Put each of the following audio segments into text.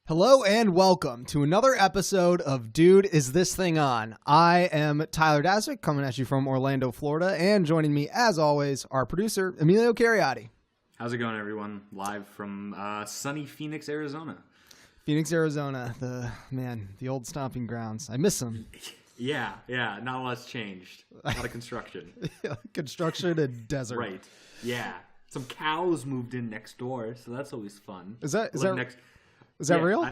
Hello and welcome to another episode of Dude, Is This Thing On? I am Tyler Daswick, coming at you from Orlando, Florida, and joining me, as always, our producer, Emilio Cariotti. How's it going, everyone? Live from sunny Phoenix, Arizona. Phoenix, Arizona, the old stomping grounds. I miss them. Yeah, not a lot's changed. A lot of construction. Construction and desert. Right, yeah. Some cows moved in next door, so that's always fun. Is that real?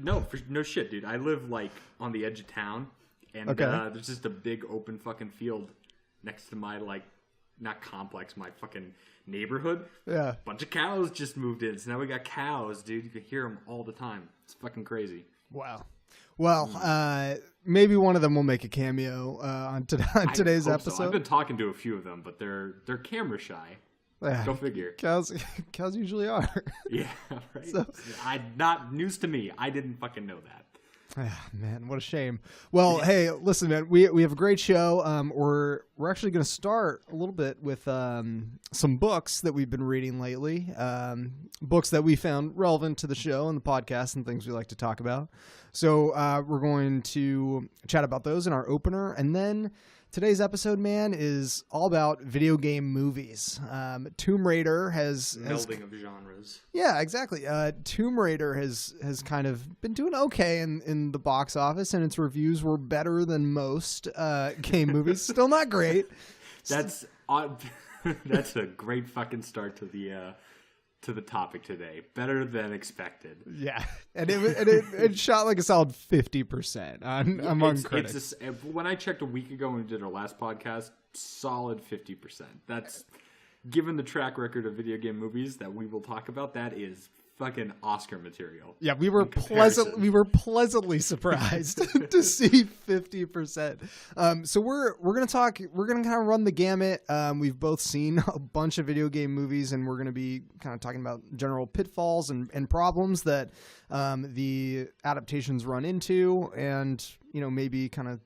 No shit, dude. I live like on the edge of town, and there's just a big open fucking field next to my not complex, my fucking neighborhood. Yeah. Bunch of cows just moved in, so now we got cows, dude. You can hear them all the time. It's fucking crazy. Wow. Well, maybe one of them will make a cameo on today's episode. So. I've been talking to a few of them, but they're camera shy. Go figure. Cows usually are. Yeah, right. So, not news to me. I didn't fucking know that. Man, what a shame. Well, hey, listen, man, we have a great show. We're actually going to start a little bit with some books that we've been reading lately. Books that we found relevant to the show and the podcast and things we like to talk about. So we're going to chat about those in our opener, and then today's episode, man, is all about video game movies. Tomb Raider has melding of genres. Yeah, exactly. Tomb Raider has kind of been doing okay in the box office, and its reviews were better than most game movies. Still not great. That's that's a great fucking start to the topic today. Better than expected. Yeah, and it shot like a solid 50% among critics. When I checked a week ago when we did our last podcast, solid 50%. That's, given the track record of video game movies that we will talk about, that is fucking Oscar material. Yeah, we were pleasantly surprised to see 50%. So we're gonna kind of run the gamut. We've both seen a bunch of video game movies, and we're gonna be kind of talking about general pitfalls and problems that the adaptations run into, and maybe kind of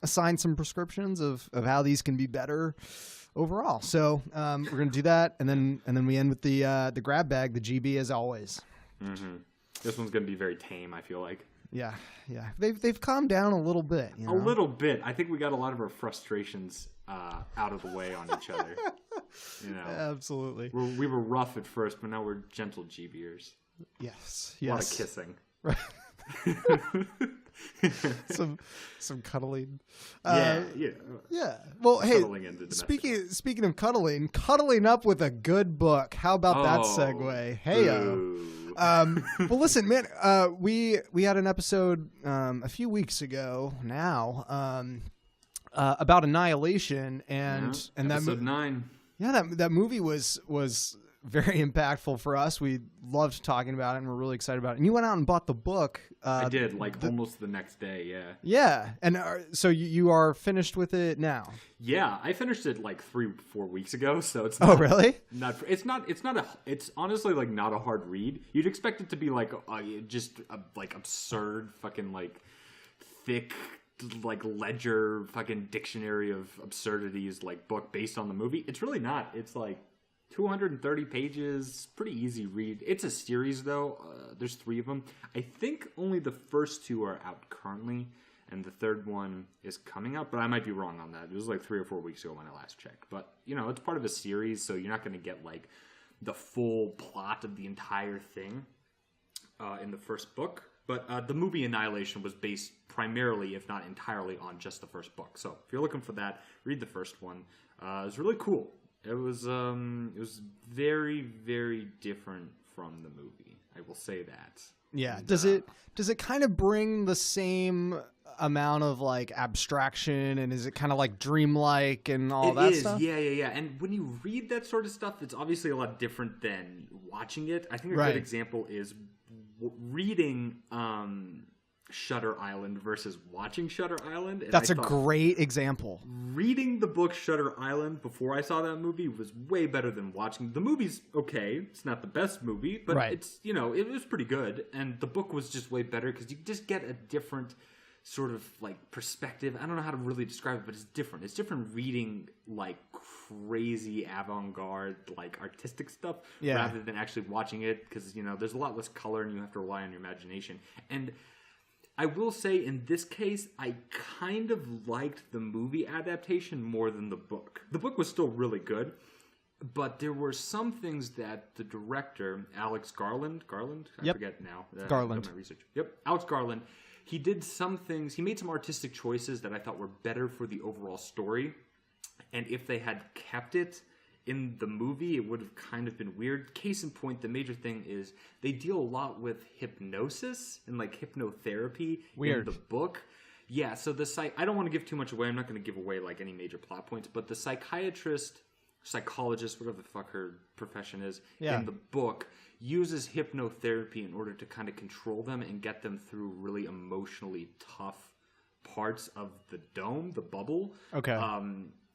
assign some prescriptions of how these can be better overall. So we're going to do that, and then we end with the grab bag, the GB, as always. Mm-hmm. This one's going to be very tame, I feel like. Yeah. They've calmed down a little bit. A little bit. I think we got a lot of our frustrations out of the way on each other. Absolutely. We were rough at first, but now we're gentle GBers. Yes. A lot of kissing. Right. some cuddling. Yeah. Well, hey, speaking of cuddling up with a good book. How about that segue? Hey, well, listen, man. We had an episode a few weeks ago now about Annihilation, and episode 9. Yeah, that movie was very impactful for us. We loved talking about it, and we're really excited about it. And you went out and bought the book. I did, almost the next day, yeah. Yeah, and so you are finished with it now? Yeah, I finished it 3-4 weeks ago, so it's not... Oh, really? It's honestly, not a hard read. You'd expect it to be, absurd, fucking, thick... ledger fucking dictionary of absurdities book based on the movie. It's really not. It's 230 pages, pretty easy read. It's a series though. There's 3 of them. I think only the first 2 are out currently, and the third one is coming out, but I might be wrong on that. It was 3 or 4 weeks ago when I last checked. But it's part of a series, so you're not going to get the full plot of the entire thing in the first book. But the movie Annihilation was based primarily, if not entirely, on just the first book. So if you're looking for that, read the first one. It was really cool. It was very, very different from the movie. I will say that. Yeah. Does it kind of bring the same amount of abstraction, and is it kind of dreamlike and all that stuff? Yeah. And when you read that sort of stuff, it's obviously a lot different than watching it. I think a good example is reading Shutter Island versus watching Shutter Island. And That's a great example. Reading the book Shutter Island before I saw that movie was way better than watching. The movie's okay. It's not the best movie, but it's it was pretty good. And the book was just way better because you just get a different sort of like perspective. I don't know how to really describe it, but it's different. It's different reading like crazy avant-garde, like artistic stuff rather than actually watching it, because, you know, there's a lot less color and you have to rely on your imagination. And I will say in this case, I kind of liked the movie adaptation more than the book. The book was still really good, but there were some things that the director, Alex Garland, I forget now. Garland. I've done my research. Yep, Alex Garland. He did some things, he made some artistic choices that I thought were better for the overall story. And if they had kept it in the movie, it would have kind of been weird. Case in point, the major thing is they deal a lot with hypnosis and like hypnotherapy in the book. Yeah, so I don't want to give too much away. I'm not going to give away like any major plot points, but the psychologist, whatever the fuck her profession is, in the book uses hypnotherapy in order to kind of control them and get them through really emotionally tough parts of the dome, the bubble. Okay.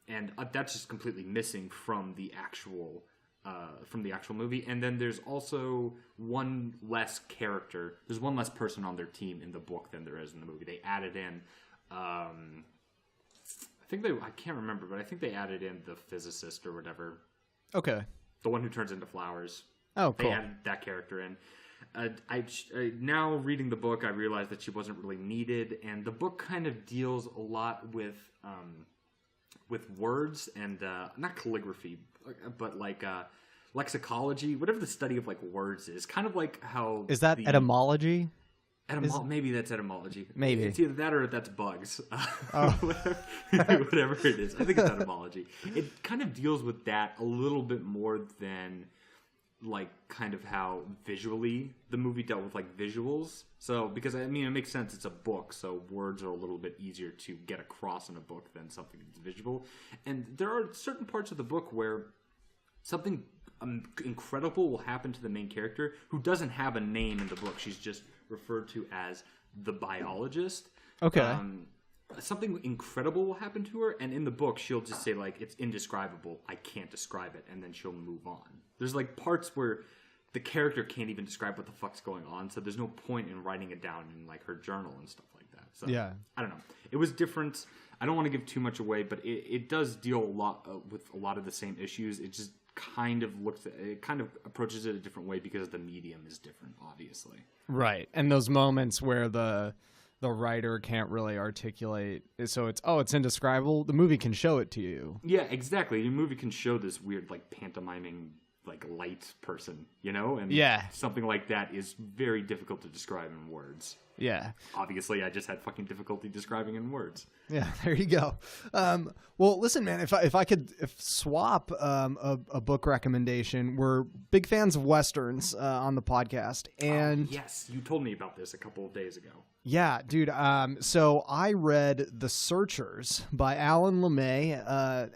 And that's just completely missing from the actual movie. And then there's also one less character. There's one less person on their team in the book than there is in the movie. They added in, I can't remember, but I think they added in the physicist or whatever. Okay. The one who turns into flowers. Oh, cool. They added that character in. Now reading the book, I realized that she wasn't really needed, and the book kind of deals a lot with words and not calligraphy, but like lexicology, whatever the study of like words is. Kind of like how is that etymology? Maybe that's etymology. Maybe it's either that or that's bugs. Whatever it is, I think it's etymology. It kind of deals with that a little bit more than like kind of how visually the movie dealt with like visuals. So because I mean it makes sense, it's a book, so words are a little bit easier to get across in a book than something that's visual. And there are certain parts of the book where something incredible will happen to the main character, who doesn't have a name in the book. She's just referred to as the biologist. Okay. Something incredible will happen to her, and in the book she'll just say like, it's indescribable, I can't describe it, and then she'll move on. There's like parts where the character can't even describe what the fuck's going on, so there's no point in writing it down in like her journal and stuff like that. So yeah, I don't know. It was different. I don't want to give too much away, but it does deal a lot with a lot of the same issues. It just kind of approaches it a different way because the medium is different, obviously. Right, and those moments where the writer can't really articulate, so it's indescribable. The movie can show it to you. Yeah, exactly. The movie can show this weird like pantomiming like light person, you know, and something like that is very difficult to describe in words. Yeah. Obviously, I just had fucking difficulty describing in words. Yeah, there you go. Well, listen, man, if I could swap a book recommendation, we're big fans of Westerns on the podcast. And yes, you told me about this a couple of days ago. Yeah, dude. So I read The Searchers by Alan LeMay.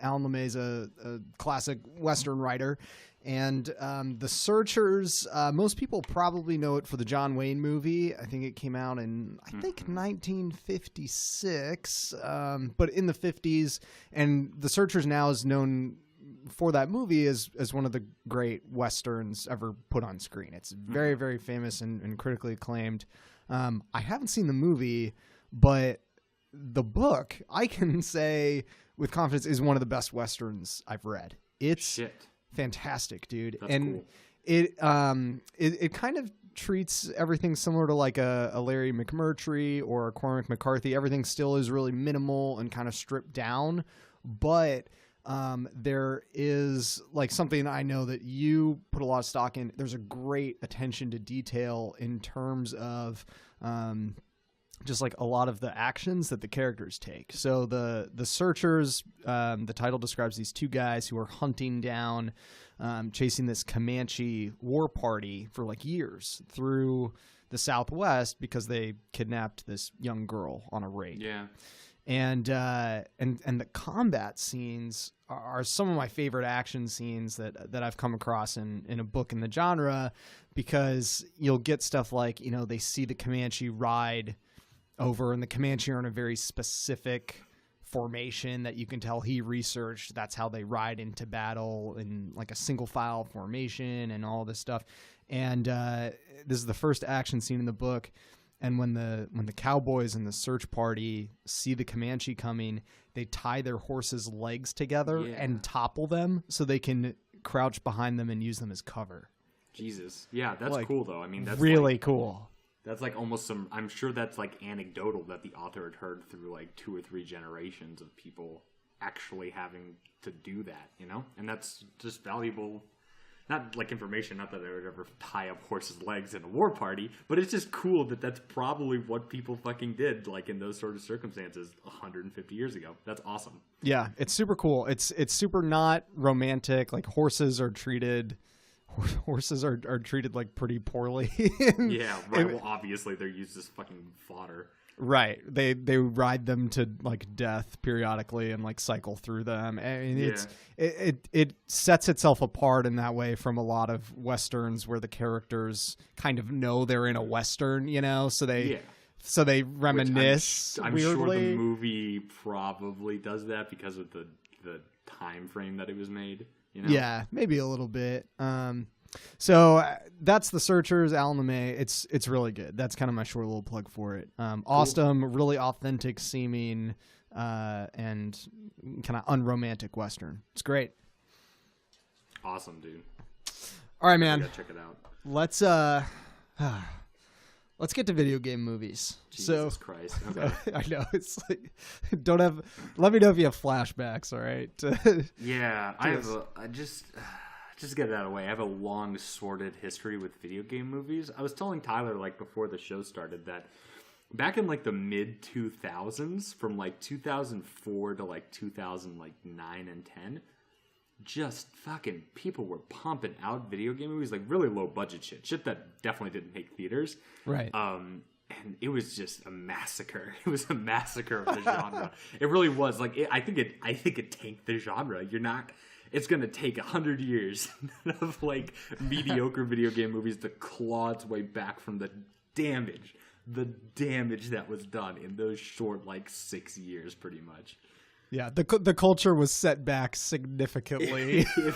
Alan LeMay's a classic Western writer. And The Searchers, most people probably know it for the John Wayne movie. I think it came out in, 1956, but in the 50s. And The Searchers now is known for that movie as one of the great Westerns ever put on screen. It's very, very famous and critically acclaimed. I haven't seen the movie, but the book, I can say with confidence, is one of the best Westerns I've read. It's fantastic, dude. That's and cool. It kind of treats everything similar to like a Larry McMurtry or a Cormac McCarthy. Everything still is really minimal and kind of stripped down, but there is like something I know that you put a lot of stock in. There's a great attention to detail in terms of just like a lot of the actions that the characters take. So the Searchers, the title describes these two guys who are hunting down, chasing this Comanche war party for like years through the Southwest because they kidnapped this young girl on a raid. Yeah. And the combat scenes are some of my favorite action scenes that I've come across in a book in the genre, because you'll get stuff like, you know, they see the Comanche ride over, and the Comanche are in a very specific formation that you can tell he researched. That's how they ride into battle in like a single file formation and all this stuff. And this is the first action scene in the book. And when the cowboys and the search party see the Comanche coming, they tie their horses' legs together and topple them so they can crouch behind them and use them as cover. Jesus. Yeah, that's like, cool, though. I mean, that's really like, cool. That's like almost some... I'm sure that's like anecdotal that the author had heard through like 2 or 3 generations of people actually having to do that, you know? And that's just valuable... Not like information, not that I would ever tie up horses' legs in a war party, but it's just cool that that's probably what people fucking did, like in those sort of circumstances 150 years ago. That's awesome. Yeah, it's super cool. It's super not romantic. Like horses are treated like pretty poorly. Yeah, right. Well, obviously they're used as fucking fodder. Right. They ride them to like death periodically and like cycle through them. I mean, it sets itself apart in that way from a lot of Westerns where the characters kind of know they're in a Western, you know, so they reminisce. I'm weirdly. Sure the movie probably does that because of the time frame that it was made. You know? Yeah, maybe a little bit. So that's The Searchers, Alan LeMay. It's really good. That's kind of my short little plug for it. Awesome, really authentic seeming, and kind of unromantic Western. It's great. Awesome, dude. All right, man. I gotta check it out. Let's get to video game movies. Jesus Christ. Okay. I know. It's like, let me know if you have flashbacks, all right? Yeah, I just get it out of the way. I have a long, sordid history with video game movies. I was telling Tyler, like, before the show started that back in, like, the mid-2000s, from, like, 2004 to, like, 2009 and 10, just fucking people were pumping out video game movies, like, really low-budget shit that definitely didn't make theaters. Right. And it was just a massacre. It was a massacre of the genre. It really was. Like, I think it tanked the genre. It's going to take 100 years of, like, mediocre video game movies to claw its way back from the damage that was done in those short, like, 6 years, pretty much. Yeah, the culture was set back significantly. It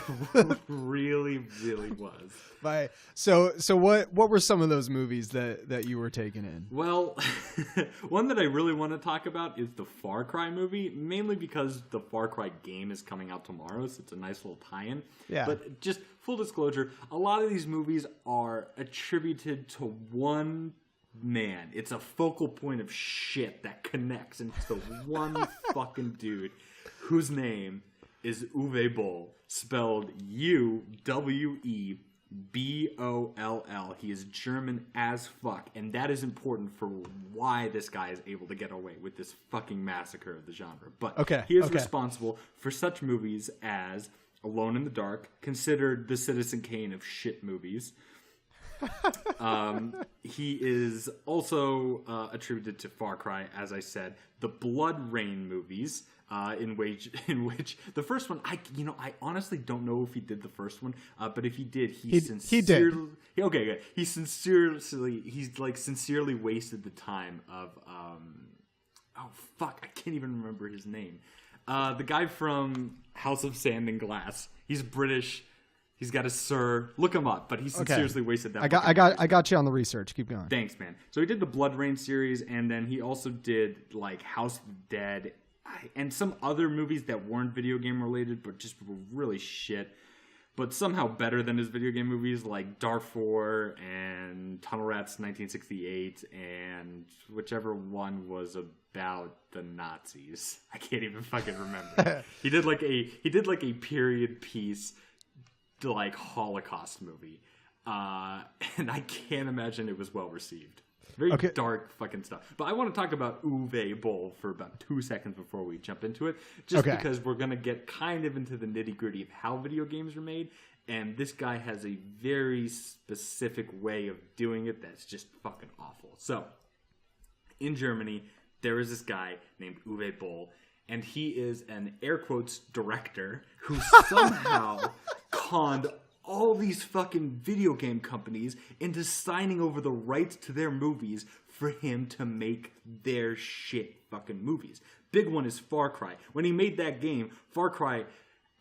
really, really was. So what were some of those movies that you were taking in? Well, one that I really want to talk about is the Far Cry movie, mainly because the Far Cry game is coming out tomorrow, so it's a nice little tie-in. Yeah. But just full disclosure, a lot of these movies are attributed to one man. It's a focal point of shit that connects, and it's the one fucking dude whose name is Uwe Boll, spelled Uweboll. He is German as fuck, and that is important for why this guy is able to get away with this fucking massacre of the genre. But he is responsible for such movies as Alone in the Dark, considered the Citizen Kane of shit movies. He is also attributed to Far Cry, as I said, the Blood Rain movies, in which the first one, I honestly don't know if he did the first one, but if he did, he did. Okay, good. He sincerely wasted the time of I can't even remember his name. The guy from House of Sand and Glass. He's British. He's got a Sir. Look him up, but he sincerely wasted that. I got you on the research. Keep going. Thanks, man. So he did the Blood Rain series, and then he also did like House of the Dead and some other movies that weren't video game related, but just were really shit. But somehow better than his video game movies, like Darfur and Tunnel Rats 1968, and whichever one was about the Nazis. I can't even fucking remember. He did like a period piece, like Holocaust movie, and I can't imagine it was well received. Very dark fucking stuff. But I want to talk about Uwe Boll for about 2 seconds before we jump into it, just because we're gonna get kind of into the nitty gritty of how video games are made, and this guy has a very specific way of doing it that's just fucking awful. So, in Germany, there is this guy named Uwe Boll, and he is an air quotes director who somehow conned all these fucking video game companies into signing over the rights to their movies for him to make their shit fucking movies. Big one is Far Cry. When he made that game, Far Cry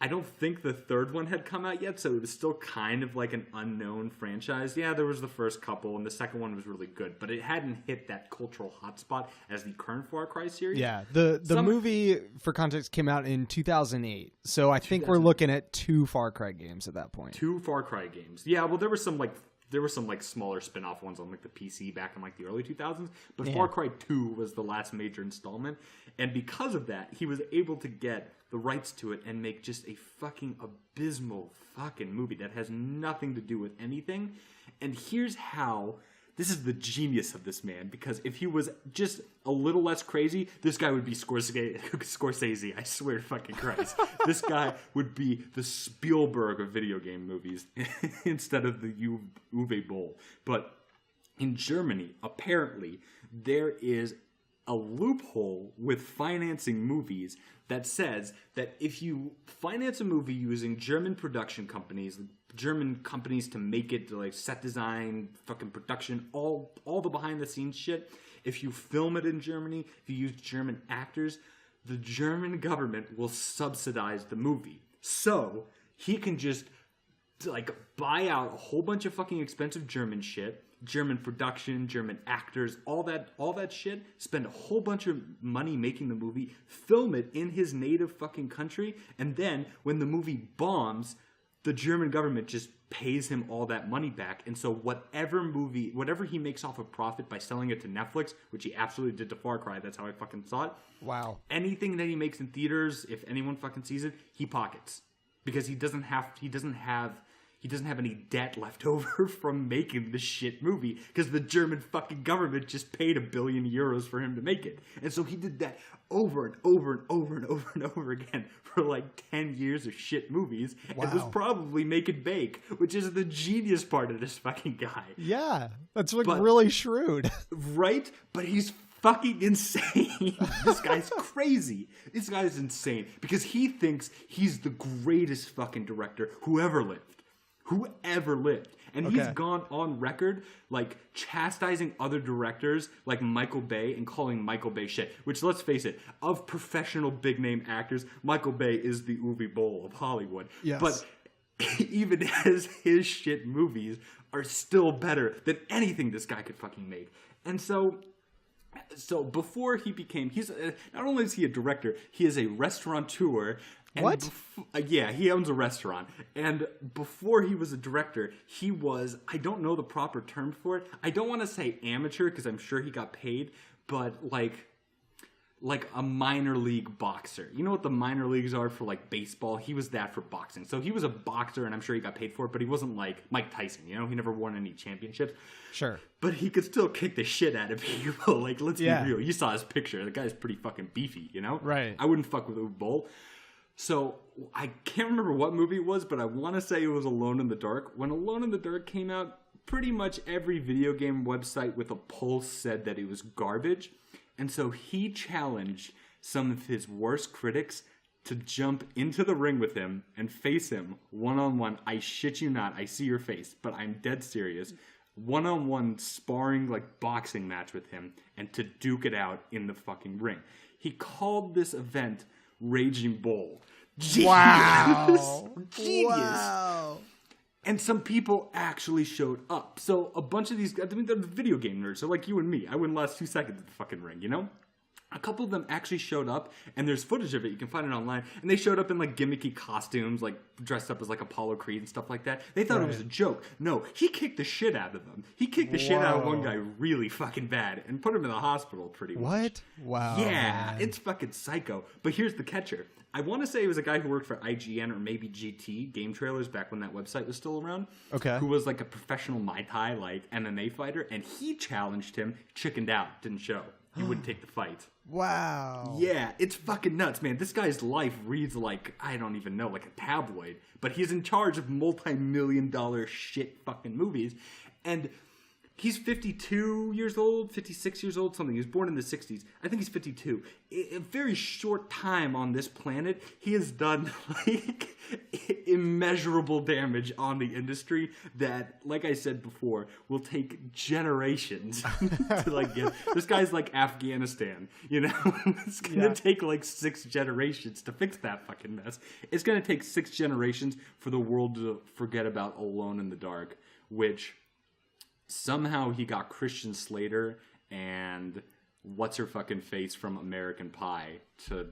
I don't think the third one had come out yet, so it was still kind of like an unknown franchise. Yeah, there was the first couple, and the second one was really good, but it hadn't hit that cultural hotspot as the current Far Cry series. Yeah, the movie, for context, came out in 2008, so I think we're looking at 2 Far Cry games at that point. 2 Far Cry games. Yeah, well, there were some smaller spin-off ones on like the PC back in like the early 2000s, but Far Cry 2 was the last major installment, and because of that, he was able to get the rights to it and make just a fucking abysmal fucking movie that has nothing to do with anything. And here's how. This is the genius of this man, because if he was just a little less crazy, this guy would be Scorsese. I swear to fucking Christ. This guy would be the Spielberg of video game movies instead of the Uwe Boll. But in Germany, apparently, there is a loophole with financing movies that says that if you finance a movie using German production companies, German companies to make it, like set design, fucking production, all the behind the scenes shit, if you film it in Germany, if you use German actors, the German government will subsidize the movie. So he can just like buy out a whole bunch of fucking expensive German shit, German production, German actors, all that shit, spend a whole bunch of money making the movie, film it in his native fucking country, and then when the movie bombs, the German government just pays him all that money back. And so whatever he makes off a profit by selling it to Netflix, which he absolutely did to Far Cry, that's how I fucking saw it. Wow. Anything that he makes in theaters, if anyone fucking sees it, he pockets. Because he doesn't have any debt left over from making this shit movie, because the German fucking government just paid €1 billion for him to make it. And so he did that over and over and over and over and over again for like 10 years of shit movies. Wow. And was probably making bank, which is the genius part of this fucking guy. Yeah, that's like really shrewd. Right? But he's fucking insane. This guy's crazy. This guy's insane because he thinks he's the greatest fucking director who ever lived. And he's gone on record like chastising other directors like Michael Bay and calling Michael Bay shit, which, let's face it, of professional big name actors, Michael Bay is the Uwe Boll of Hollywood. Yes. But even his shit movies are still better than anything this guy could fucking make. And so before he became, he's not only is he a director, he is a restaurateur. And what? Yeah, he owns a restaurant. And before he was a director, he was, I don't know the proper term for it. I don't want to say amateur because I'm sure he got paid, but like a minor league boxer. You know what the minor leagues are for like baseball? He was that for boxing. So he was a boxer and I'm sure he got paid for it, but he wasn't like Mike Tyson, you know? He never won any championships. Sure. But he could still kick the shit out of people. Like, let's be real. You saw his picture. The guy's pretty fucking beefy, you know? Right. I wouldn't fuck with Uwe Boll. So I can't remember what movie it was, but I want to say it was Alone in the Dark. When Alone in the Dark came out, pretty much every video game website with a pulse said that it was garbage. And so he challenged some of his worst critics to jump into the ring with him and face him one-on-one. I shit you not. I see your face, but I'm dead serious. One-on-one sparring, like boxing match with him and to duke it out in the fucking ring. He called this event Raging Bull. Genius. Wow. Genius. Wow. And some people actually showed up. So a bunch of these guys, I mean, they're video game nerds. So like you and me, I wouldn't last 2 seconds at the fucking ring, you know? A couple of them actually showed up, and there's footage of it. You can find it online. And they showed up in like gimmicky costumes, like dressed up as like Apollo Creed and stuff like that. They thought it was a joke. No, he kicked the shit out of them. He kicked the shit out of one guy really fucking bad and put him in the hospital pretty much. What? Wow. Yeah, man. It's fucking psycho. But here's the catcher. I want to say it was a guy who worked for IGN or maybe GT, Game Trailers, back when that website was still around. Okay. Who was like a professional Muay Thai, like MMA fighter, and he challenged him, chickened out, didn't show. He wouldn't take the fight. Wow. Yeah, it's fucking nuts, man. This guy's life reads like, I don't even know, like a tabloid. But he's in charge of multi-million-dollar shit fucking movies. And He's 52 years old, 56 years old, something. He was born in the 60s. I think he's 52. In a very short time on this planet, he has done like immeasurable damage on the industry that, like I said before, will take generations to like get. This guy's like Afghanistan, you know? It's gonna take like 6 generations to fix that fucking mess. It's gonna take 6 generations for the world to forget about Alone in the Dark, which somehow he got Christian Slater and what's her fucking face from American Pie to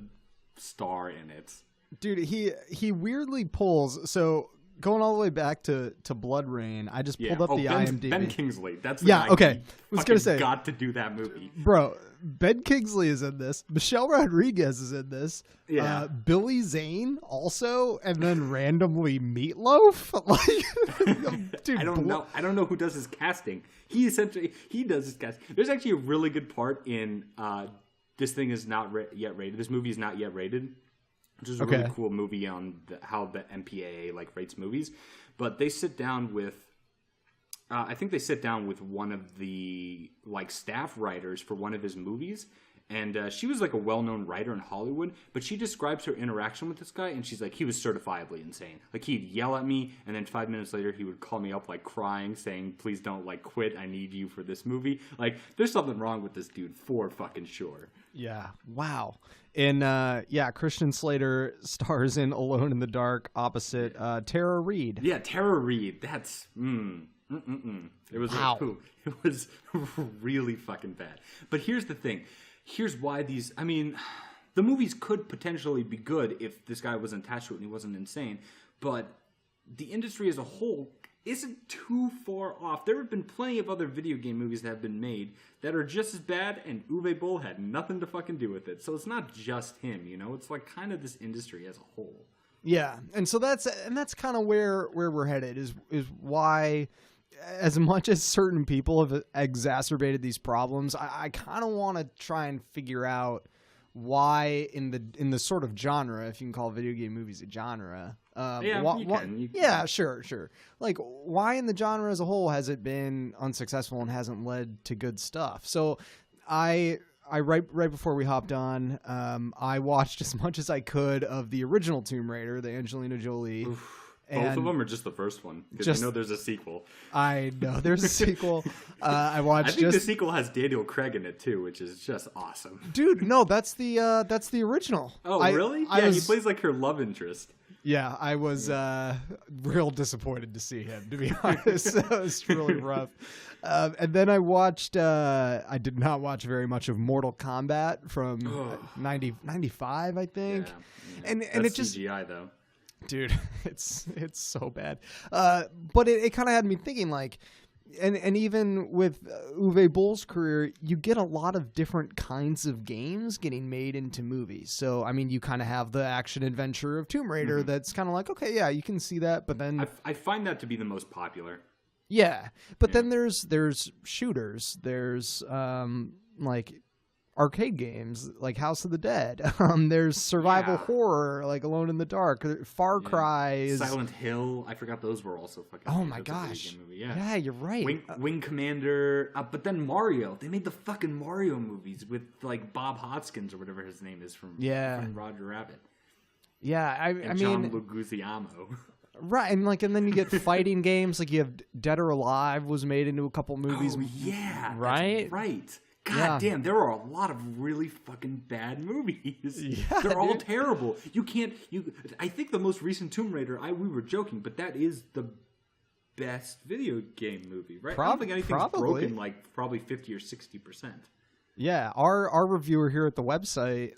star in it. Dude, he weirdly pulls. So going all the way back to Blood Rain, I just pulled up the IMDb. Ben Kingsley. That's the guy okay. He I was gonna say got to do that movie, bro. Ben Kingsley is in this. Michelle Rodriguez is in this. Yeah. Billy Zane also, and then randomly Meatloaf. Like, dude, I don't know who does his casting. He does his casting. There's actually a really good part in this thing is not yet rated. This movie is not yet rated, which is a really cool movie on how the MPAA like rates movies. But they sit down with. I think they sit down with one of the like staff writers for one of his movies, and she was like a well-known writer in Hollywood. But she describes her interaction with this guy, and she's like, he was certifiably insane. Like he'd yell at me, and then 5 minutes later, he would call me up like crying, saying, "Please don't like quit. I need you for this movie." Like there's something wrong with this dude for fucking sure. Yeah. Wow. And Christian Slater stars in Alone in the Dark opposite Tara Reid. Yeah, Tara Reid. That's It was it was really fucking bad. But here's the thing. Here's why the movies could potentially be good if this guy wasn't attached to it and he wasn't insane. But the industry as a whole isn't too far off. There have been plenty of other video game movies that have been made that are just as bad, and Uwe Boll had nothing to fucking do with it. So it's not just him, you know? It's like kind of this industry as a whole. Yeah, and so that's kind of where we're headed is why, as much as certain people have exacerbated these problems, I kind of want to try and figure out why in the sort of genre, if you can call video game movies a genre. You can. Yeah, sure. Like, why in the genre as a whole has it been unsuccessful and hasn't led to good stuff? So I right before we hopped on, I watched as much as I could of the original Tomb Raider, the Angelina Jolie. Oof. Both of them, or just the first one? Because you know there's a sequel. I know there's a sequel. I think the sequel has Daniel Craig in it too, which is just awesome. Dude, no, that's the original. Oh, really? He plays like her love interest. Yeah, I was real disappointed to see him, to be honest. It was really rough. And then I watched, I did not watch very much of Mortal Kombat from 95, I think. Yeah. And that's it just CGI though. Dude, it's so bad. But it kind of had me thinking, like, and even with Uwe Boll's career, you get a lot of different kinds of games getting made into movies. So, I mean, you kind of have the action adventure of Tomb Raider that's kind of like, okay, yeah, you can see that, but then I find that to be the most popular. Yeah, but then there's shooters, there's like arcade games like House of the Dead. There's survival horror like Alone in the Dark. Far Cry, Silent Hill. I forgot those were also fucking. Oh my gosh! Yeah, you're right. Wing Commander. But then Mario. They made the fucking Mario movies with like Bob Hoskins or whatever his name is from Roger Rabbit. Yeah, I mean John Leguizamo. Right, and then you get fighting games like you have Dead or Alive was made into a couple movies. Oh yeah, right, that's right. God damn, there are a lot of really fucking bad movies. Yeah, they're all terrible. I think the most recent Tomb Raider, we were joking, but that is the best video game movie, right? I don't think anything's broken like probably 50 or 60%. Yeah, our reviewer here at the website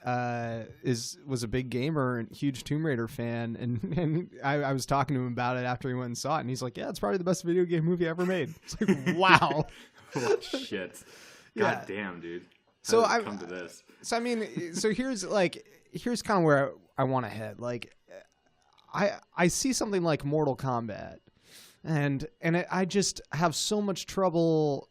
was a big gamer and huge Tomb Raider fan, and I was talking to him about it after he went and saw it, and he's like, "Yeah, it's probably the best video game movie ever made." It's like, wow. Oh, shit. God damn, dude. So I come to this. So I mean, here's kind of where I want to head. Like, I see something like Mortal Kombat, and I just have so much trouble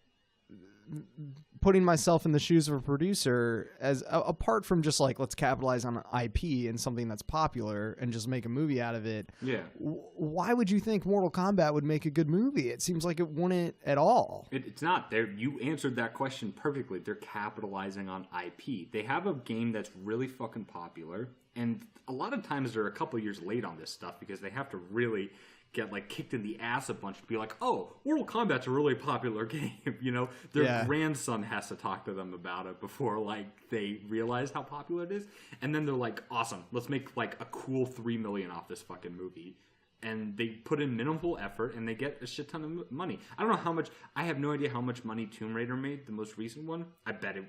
putting myself in the shoes of a producer, as apart from just like let's capitalize on IP and something that's popular and just make a movie out of it. Yeah. Why would you think Mortal Kombat would make a good movie? It seems like it wouldn't at all. It's not. You answered that question perfectly. They're capitalizing on IP. They have a game that's really fucking popular, and a lot of times they're a couple years late on this stuff because they have to really get like kicked in the ass a bunch to be like, oh, Mortal Kombat's a really popular game. You know, their grandson has to talk to them about it before like they realize how popular it is, and then they're like, awesome, let's make like a cool $3 million off this fucking movie. And they put in minimal effort, and they get a shit ton of money. I don't know how much. I have no idea how much money Tomb Raider made, the most recent one. I bet it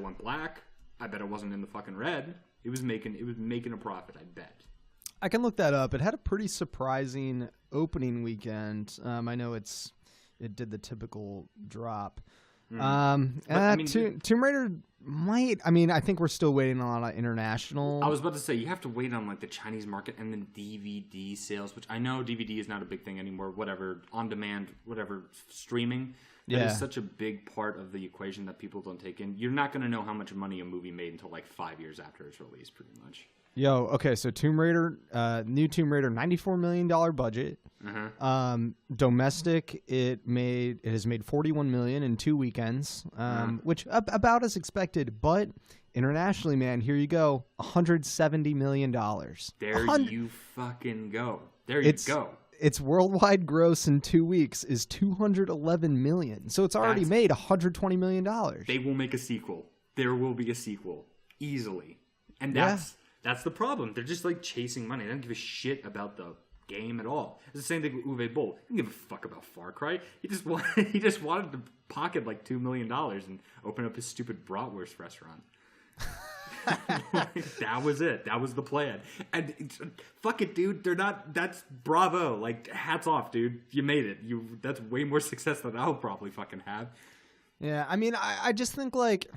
went black. I bet it wasn't in the fucking red. It was making a profit. I bet. I can look that up. It had a pretty surprising opening weekend. I know it did the typical drop. Tomb Raider might. I mean, I think we're still waiting on a lot of international. I was about to say you have to wait on like the Chinese market and then DVD sales, which I know DVD is not a big thing anymore. Whatever, on demand, whatever, streaming. That is such a big part of the equation that people don't take in. You're not going to know how much money a movie made until like 5 years after it's released, pretty much. Okay, so Tomb Raider, new Tomb Raider, $94 million budget. Domestic, it has made $41 million in 2 weekends, which about as expected. But internationally, man, here you go, $170 million. There you fucking go. There you go. Its worldwide gross in 2 weeks is $211 million. So it's already made $120 million. They will make a sequel. There will be a sequel easily, and that's the problem. They're just like chasing money. They don't give a shit about the game at all. It's the same thing with Uwe Boll. He didn't give a fuck about Far Cry. He just wanted to pocket like $2 million and open up his stupid bratwurst restaurant. That was it. That was the plan. And fuck it, dude. They're not. That's bravo. Like, hats off, dude. You made it. That's way more success than I'll probably fucking have. Yeah, I mean, I just think like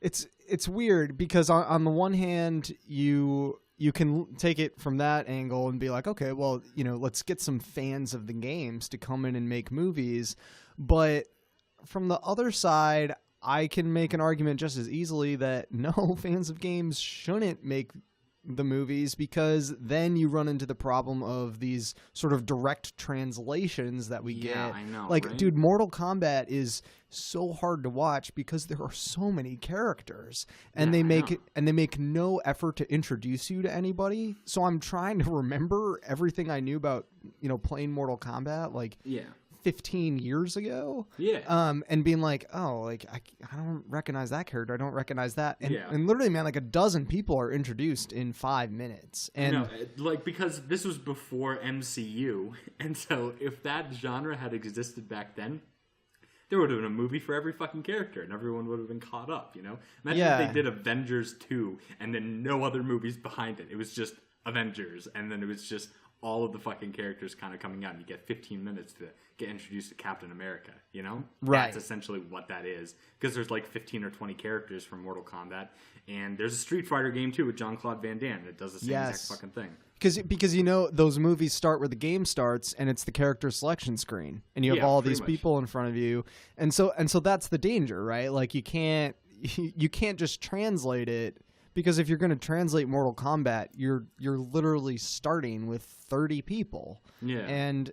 it's weird because on the one hand you can take it from that angle and be like, okay, well, you know, let's get some fans of the games to come in and make movies, but from the other side, I can make an argument just as easily that no, fans of games shouldn't make the movies, because then you run into the problem of these sort of direct translations that we get. I know, like, right? Dude, Mortal Kombat is so hard to watch because there are so many characters, and they make no effort to introduce you to anybody. So I'm trying to remember everything I knew about, you know, playing Mortal Kombat, like 15 years ago, and being like, oh, like I don't recognize that character, I don't recognize that, and literally, man, like a dozen people are introduced in 5 minutes, and like, because this was before MCU, and so if that genre had existed back then, there would have been a movie for every fucking character, and everyone would have been caught up, you know? Imagine if they did Avengers 2, and then no other movies behind it. It was just Avengers, and then it was just all of the fucking characters kind of coming out, and you get 15 minutes to get introduced to Captain America, you know? Right. That's essentially what that is. Because there's like 15 or 20 characters from Mortal Kombat, and there's a Street Fighter game, too, with Jean-Claude Van Damme that does the same exact fucking thing. Because you know, those movies start where the game starts, and it's the character selection screen, and you have all these people in front of you, and so that's the danger, right? Like, you can't just translate it, because if you're going to translate Mortal Kombat, you're literally starting with 30 people, and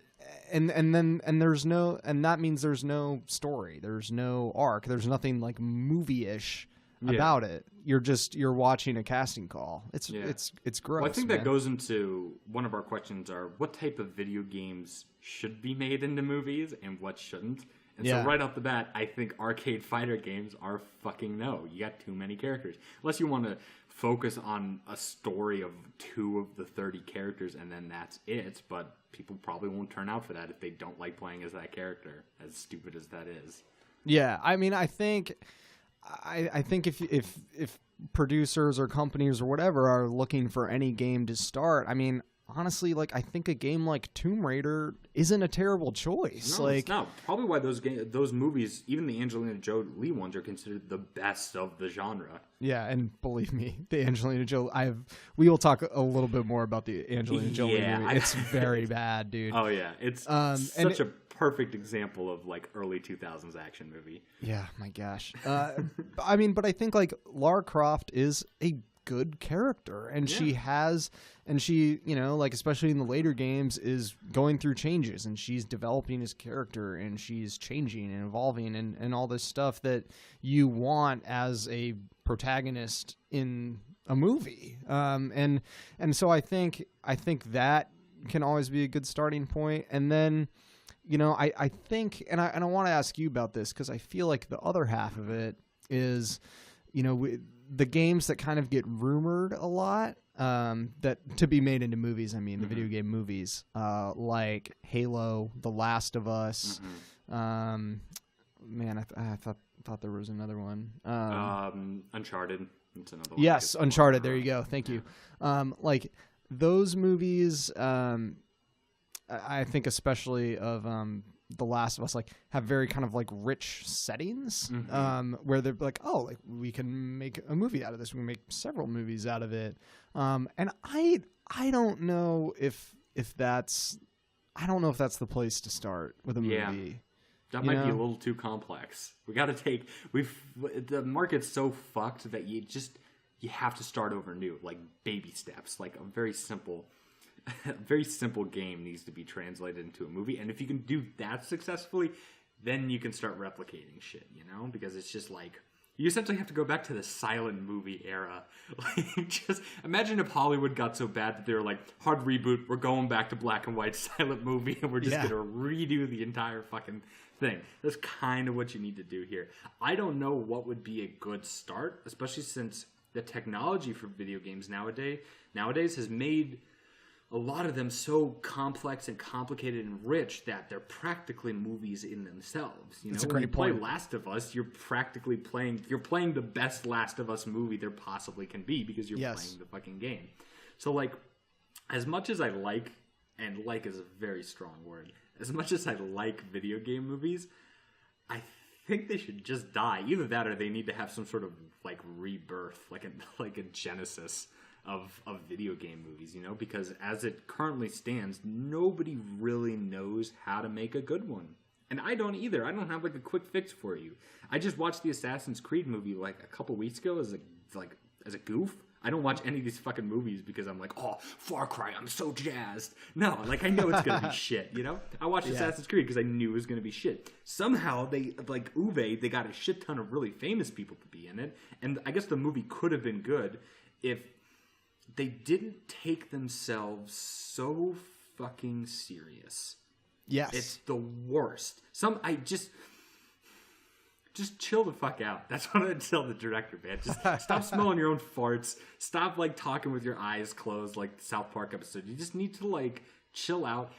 that means there's no story, there's no arc, there's nothing like movie-ish about it. You're watching a casting call. It's gross. Well, I think that goes into one of our questions: are what type of video games should be made into movies and what shouldn't? And so right off the bat, I think arcade fighter games are fucking no. You got too many characters. Unless you want to focus on a story of 2 of the 30 characters and then that's it. But people probably won't turn out for that if they don't like playing as that character, as stupid as that is. Yeah, I mean, I think if producers or companies or whatever are looking for any game to start, I mean, honestly, like, I think a game like Tomb Raider isn't a terrible choice. No, like, it's not. Probably why those movies, even the Angelina Jolie ones, are considered the best of the genre. Yeah, and believe me, the Angelina Jolie. We will talk a little bit more about the Angelina Jolie movie. It's very bad, dude. Oh yeah, it's such a perfect example of like early 2000s action movie. Yeah, my gosh. I mean, but I think like Lara Croft is a good character, and she, you know, like, especially in the later games, is going through changes, and she's developing his character, and she's changing and evolving, and all this stuff that you want as a protagonist in a movie. And so I think that can always be a good starting point. And then, you know, I think, and I want to ask you about this, because I feel like the other half of it is, you know, the games that kind of get rumored a lot, that to be made into movies. I mean, the video game movies, like Halo, The Last of Us. Man, I thought there was another one. Uncharted. That's another one. Yes, Uncharted. There you go. Thank you. Like those movies, I think especially of The Last of Us, like, have very kind of like rich settings, where they're like, oh, like, we can make a movie out of this. We can make several movies out of it. And I don't know if that's the place to start with a movie. Yeah. That might be a little too complex. The market's so fucked that you have to start over new, like baby steps, like a very simple game needs to be translated into a movie. And if you can do that successfully, then you can start replicating shit, you know? Because it's just like, you essentially have to go back to the silent movie era. Like, just imagine if Hollywood got so bad that they were like, hard reboot, we're going back to black and white silent movie, and we're just going to redo the entire fucking thing. That's kind of what you need to do here. I don't know what would be a good start, especially since the technology for video games nowadays has made a lot of them so complex and complicated and rich that they're practically movies in themselves. You know, that's a great when you point. play Last of Us, you're playing the best Last of Us movie there possibly can be, because you're playing the fucking game. So, like, as much as I like, and like is a very strong word, as much as I like video game movies, I think they should just die. Either that, or they need to have some sort of like rebirth, like a genesis of video game movies, you know, because as it currently stands, nobody really knows how to make a good one. And I don't either. I don't have like a quick fix for you. I just watched the Assassin's Creed movie like a couple weeks ago as a goof. I don't watch any of these fucking movies because I'm like, oh, Far Cry, I'm so jazzed. No, like, I know it's gonna be shit, you know? I watched Assassin's Creed because I knew it was gonna be shit. Somehow they, like Uwe, they got a shit ton of really famous people to be in it, and I guess the movie could have been good if they didn't take themselves so fucking serious. Yes. It's the worst. Just chill the fuck out. That's what I'd tell the director, man. Just stop smelling your own farts. Stop, like, talking with your eyes closed like the South Park episode. You just need to, like, chill out.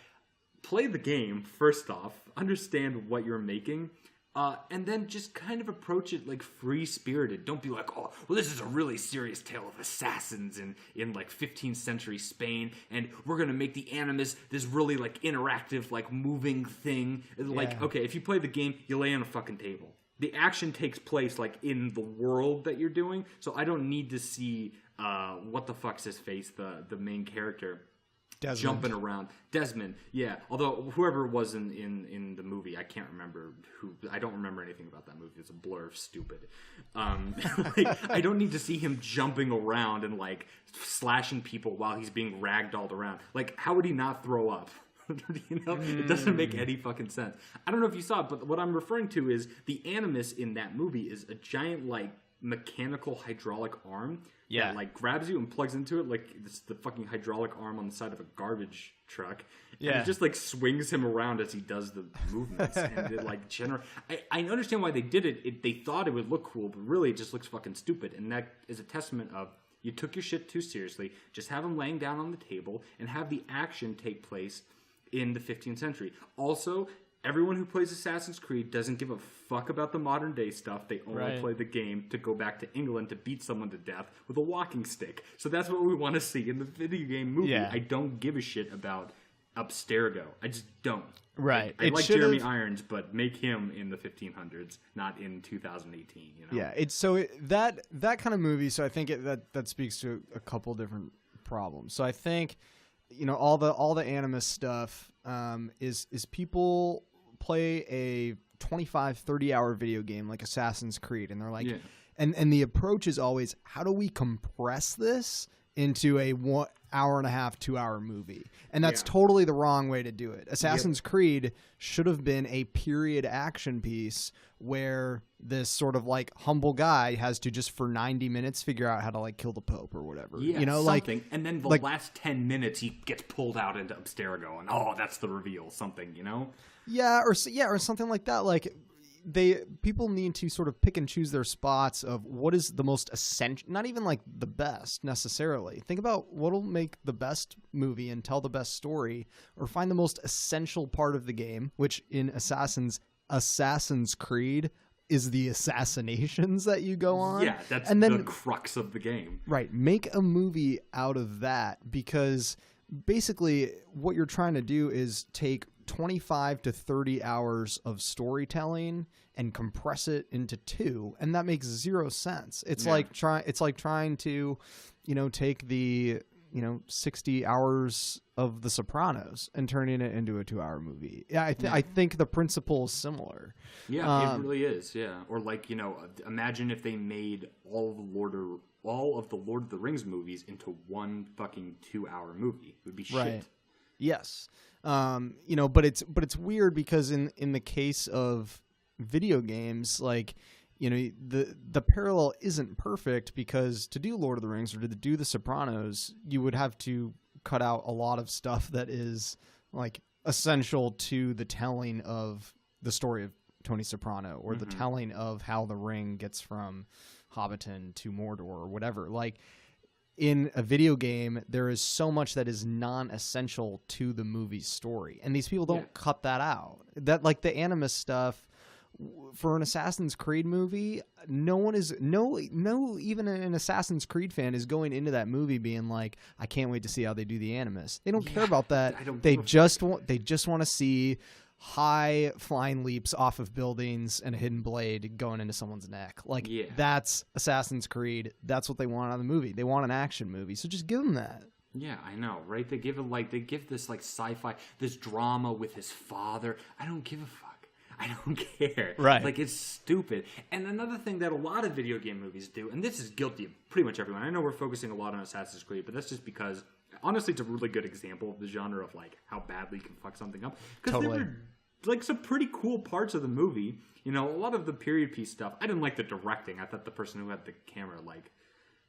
Play the game, first off. Understand what you're making. And then just kind of approach it like free-spirited. Don't be like, oh, well, this is a really serious tale of assassins in like 15th century Spain, and we're gonna make the Animus this really like interactive, like moving thing. Like, okay, if you play the game, you lay on a fucking table. The action takes place like in the world that you're doing, so I don't need to see what the fuck's his face, the main character. Desmond. Jumping around. Desmond, yeah. Although whoever it was in the movie, I can't remember who. I don't remember anything about that movie. It's a blur of stupid. Like, I don't need to see him jumping around and like slashing people while he's being ragdolled around. Like, how would he not throw up? You know, it doesn't make any fucking sense. I don't know if you saw it, but what I'm referring to is the Animus in that movie is a giant like mechanical hydraulic arm. Yeah, that, like, grabs you and plugs into it like it's the fucking hydraulic arm on the side of a garbage truck. Yeah, and it just like swings him around as he does the movements. And it like I understand why they did it. They thought it would look cool, but really it just looks fucking stupid. And that is a testament of you took your shit too seriously. Just have him laying down on the table and have the action take place in the 15th century. Also, everyone who plays Assassin's Creed doesn't give a fuck about the modern day stuff. They only play the game to go back to England to beat someone to death with a walking stick. So that's what we want to see in the video game movie. Yeah. I don't give a shit about Abstergo. I just don't. Right. I like Jeremy Irons, but make him in the 1500s, not in 2018. You know? Yeah. That kind of movie. So I think that speaks to a couple different problems. So I think, all the Animus stuff is people play a 25, 30-hour video game like Assassin's Creed, and they're like, and the approach is always, how do we compress this into a 1 hour and a half, 2 hour movie? And that's totally the wrong way to do it. Assassin's Creed should have been a period action piece where this sort of like humble guy has to just for 90 minutes figure out how to like kill the Pope or whatever. Yeah, something. And then the last 10 minutes he gets pulled out into Abstergo and that's the reveal, something, Yeah, or something like that. Like people need to sort of pick and choose their spots of what is the most essential, not even like the best necessarily. Think about what'll make the best movie and tell the best story, or find the most essential part of the game, which in Assassin's Creed is the assassinations that you go on. Yeah, that's the crux of the game. Right. Make a movie out of that, because basically what you're trying to do is take 25 to 30 hours of storytelling and compress it into 2, and that makes zero sense. It's like trying to, take the 60 hours of The Sopranos and turning it into a 2-hour movie. Yeah, I think the principle is similar. Yeah, it really is. Yeah, or imagine if they made all of the Lord of the Rings movies into one fucking 2-hour movie. It would be shit. Right. Yes. But it's weird because in the case of video games, like, the parallel isn't perfect, because to do Lord of the Rings or to do The Sopranos, you would have to cut out a lot of stuff that is like essential to the telling of the story of Tony Soprano, or the telling of how the ring gets from Hobbiton to Mordor or whatever. Like, in a video game, there is so much that is non-essential to the movie's story, and these people don't cut that out. That, like, the Animus stuff for an Assassin's Creed movie, even an Assassin's Creed fan is going into that movie being like, I can't wait to see how they do the Animus. They don't care about that. They just want to see high flying leaps off of buildings and a hidden blade going into someone's neck. Like, that's Assassin's Creed. That's what they want out of the movie. They want an action movie. So just give them that. Yeah, I know, right? They give this like sci-fi, this drama with his father. I don't give a fuck. I don't care. Right. Like, it's stupid. And another thing that a lot of video game movies do, and this is guilty of pretty much everyone. I know we're focusing a lot on Assassin's Creed, but that's just because, honestly, it's a really good example of the genre of, like, how badly you can fuck something up. Because there were, like, some pretty cool parts of the movie. A lot of the period piece stuff. I didn't like the directing. I thought the person who had the camera, like,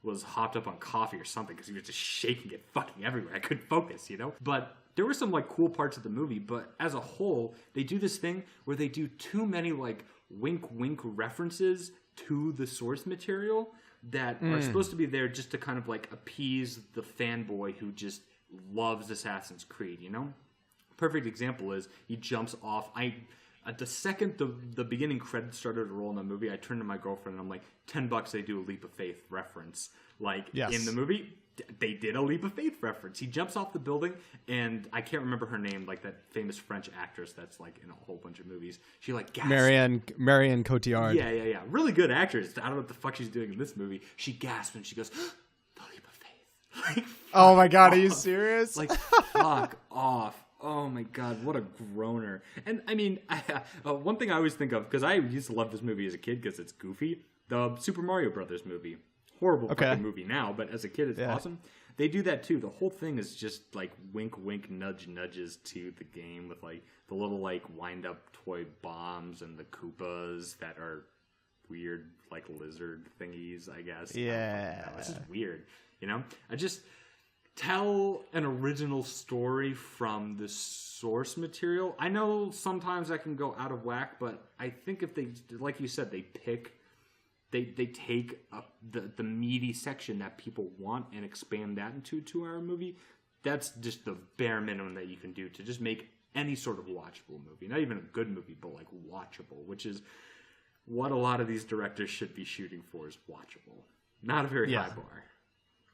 was hopped up on coffee or something, because he was just shaking it fucking everywhere. I couldn't focus, But there were some, like, cool parts of the movie, but as a whole, they do this thing where they do too many, like, wink references to the source material that are supposed to be there just to kind of, like, appease the fanboy who just loves Assassin's Creed, Perfect example is he jumps off. At the second the beginning credits started to roll in the movie, I turned to my girlfriend and I'm like, $10 they do a Leap of Faith reference. Like, in the movie, they did a Leap of Faith reference. He jumps off the building, and I can't remember her name, like that famous French actress that's like in a whole bunch of movies. She like gasps. Marion Cotillard. Yeah. Really good actress. I don't know what the fuck she's doing in this movie. She gasps and she goes, the Leap of Faith. Like, oh my God, are you serious? Like, fuck off. Oh my God, what a groaner. And I mean, one thing I always think of, because I used to love this movie as a kid because it's goofy, the Super Mario Brothers movie. Horrible fucking movie now, but as a kid, it's awesome. They do that too. The whole thing is just like wink, nudges to the game with like the little like wind up toy bombs and the Koopas that are weird like lizard thingies, I guess. Yeah. It's just weird, I just tell an original story from the source material. I know sometimes I can go out of whack, but I think if they, like you said, they take the meaty section that people want and expand that into a 2-hour movie. That's just the bare minimum that you can do to just make any sort of watchable movie. Not even a good movie, but like watchable, which is what a lot of these directors should be shooting for, is watchable. Not a very high bar.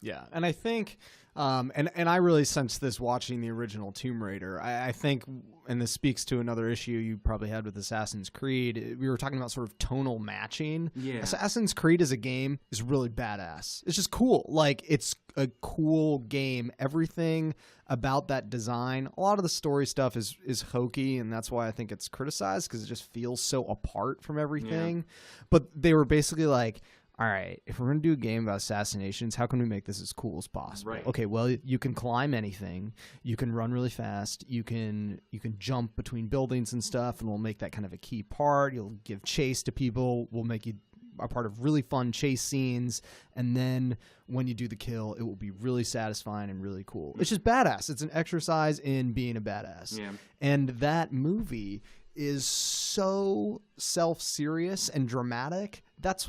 Yeah, and I think, and I really sensed this watching the original Tomb Raider. I think, and this speaks to another issue you probably had with Assassin's Creed. We were talking about sort of tonal matching. Yeah. Assassin's Creed as a game is really badass. It's just cool. Like, it's a cool game. Everything about that design, a lot of the story stuff is hokey, and that's why I think it's criticized, because it just feels so apart from everything. Yeah. But they were basically like, all right, if we're going to do a game about assassinations, how can we make this as cool as possible? Right. Okay, well, you can climb anything. You can run really fast. You can jump between buildings and stuff, and we'll make that kind of a key part. You'll give chase to people. We'll make you a part of really fun chase scenes. And then when you do the kill, it will be really satisfying and really cool. It's just badass. It's an exercise in being a badass. Yeah. And that movie is so self-serious and dramatic. That's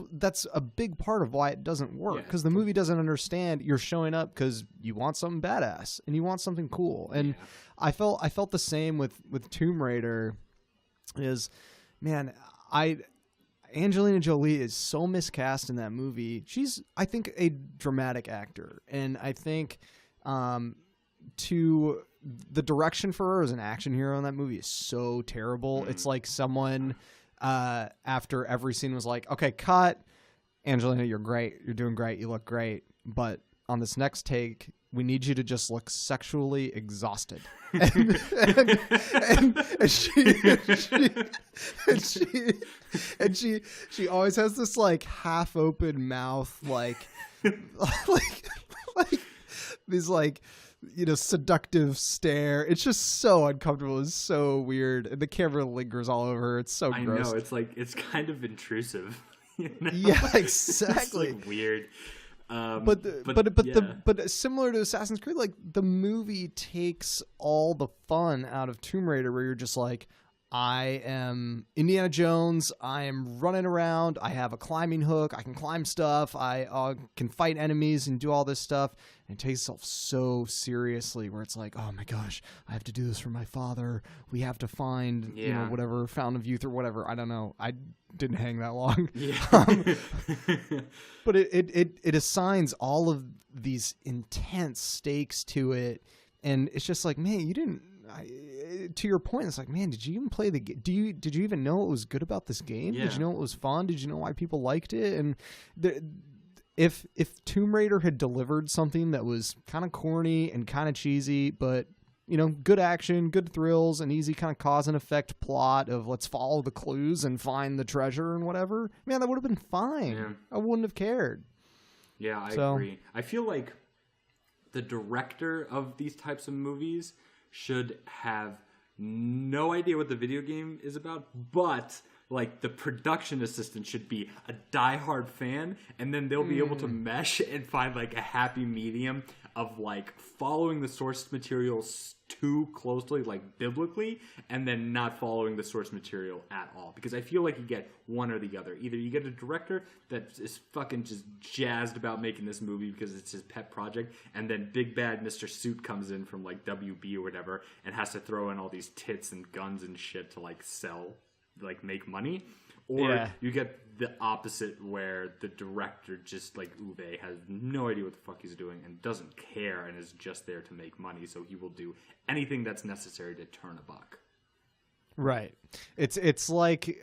a big part of why it doesn't work, because the movie doesn't understand you're showing up because you want something badass and you want something cool. And I felt the same with Tomb Raider. Is, man, Angelina Jolie is so miscast in that movie. She's, I think, a dramatic actor, and I think to the direction for her as an action hero in that movie is so terrible. It's like someone after every scene was like, okay, cut. Angelina, you're great. You're doing great. You look great. But on this next take, we need you to just look sexually exhausted. And she always has this like half open mouth, like these like, you know, seductive stare. It's just so uncomfortable. It's so weird. And the camera lingers all over her. It's so gross. I know. It's like, it's kind of intrusive. You know? Yeah, exactly. It's like weird. But similar to Assassin's Creed, like the movie takes all the fun out of Tomb Raider, where you're just like, I am Indiana Jones. I am running around. I have a climbing hook. I can climb stuff. I can fight enemies and do all this stuff. And it takes itself so seriously, where it's like, oh my gosh, I have to do this for my father. We have to find, you know, whatever fountain of youth or whatever. I don't know. I didn't hang that long. Yeah. But it assigns all of these intense stakes to it, and it's just like, man, you didn't. To your point, it's like, man, did you even play the game? Did you even know what was good about this game? Yeah. Did you know it was fun? Did you know why people liked it? And if Tomb Raider had delivered something that was kind of corny and kind of cheesy, but, you know, good action, good thrills, an easy kind of cause and effect plot of let's follow the clues and find the treasure and whatever, man, that would have been fine. Yeah. I wouldn't have cared. Yeah, I agree. I feel like the director of these types of movies should have no idea what the video game is about, but like the production assistant should be a diehard fan, and then they'll be able to mesh and find like a happy medium of like following the source materials too closely, like biblically, and then not following the source material at all. Because I feel like you get one or the other. Either you get a director that is fucking just jazzed about making this movie because it's his pet project, and then big bad Mr. Suit comes in from like WB or whatever and has to throw in all these tits and guns and shit to like sell, like make money. Or you get the opposite, where the director, just like Uwe, has no idea what the fuck he's doing and doesn't care and is just there to make money, so he will do anything that's necessary to turn a buck. Right. It's like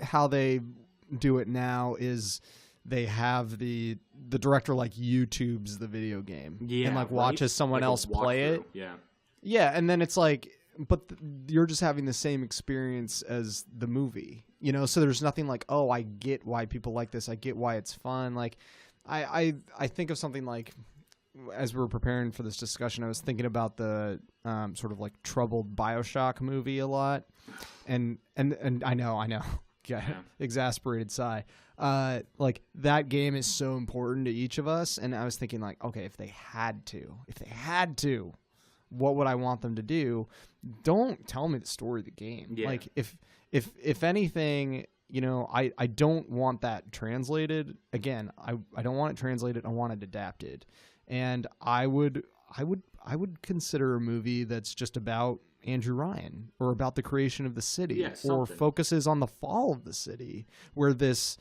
how they do it now is they have the director like YouTubes the video game and like watches someone else play it. Yeah, and then it's like, but you're just having the same experience as the movie, you know? So there's nothing like, oh, I get why people like this. I get why it's fun. Like, I think of something like, as we were preparing for this discussion, I was thinking about the sort of like troubled BioShock movie a lot. And I know. Exasperated sigh. Like that game is so important to each of us. And I was thinking like, okay, if they had to, what would I want them to do? Don't tell me the story of the game. Yeah. Like if anything, you know, I don't want that translated. Again, I don't want it translated. I want it adapted. And I would consider a movie that's just about Andrew Ryan, or about the creation of the city, Yeah, or something. focuses on the fall of the city, where this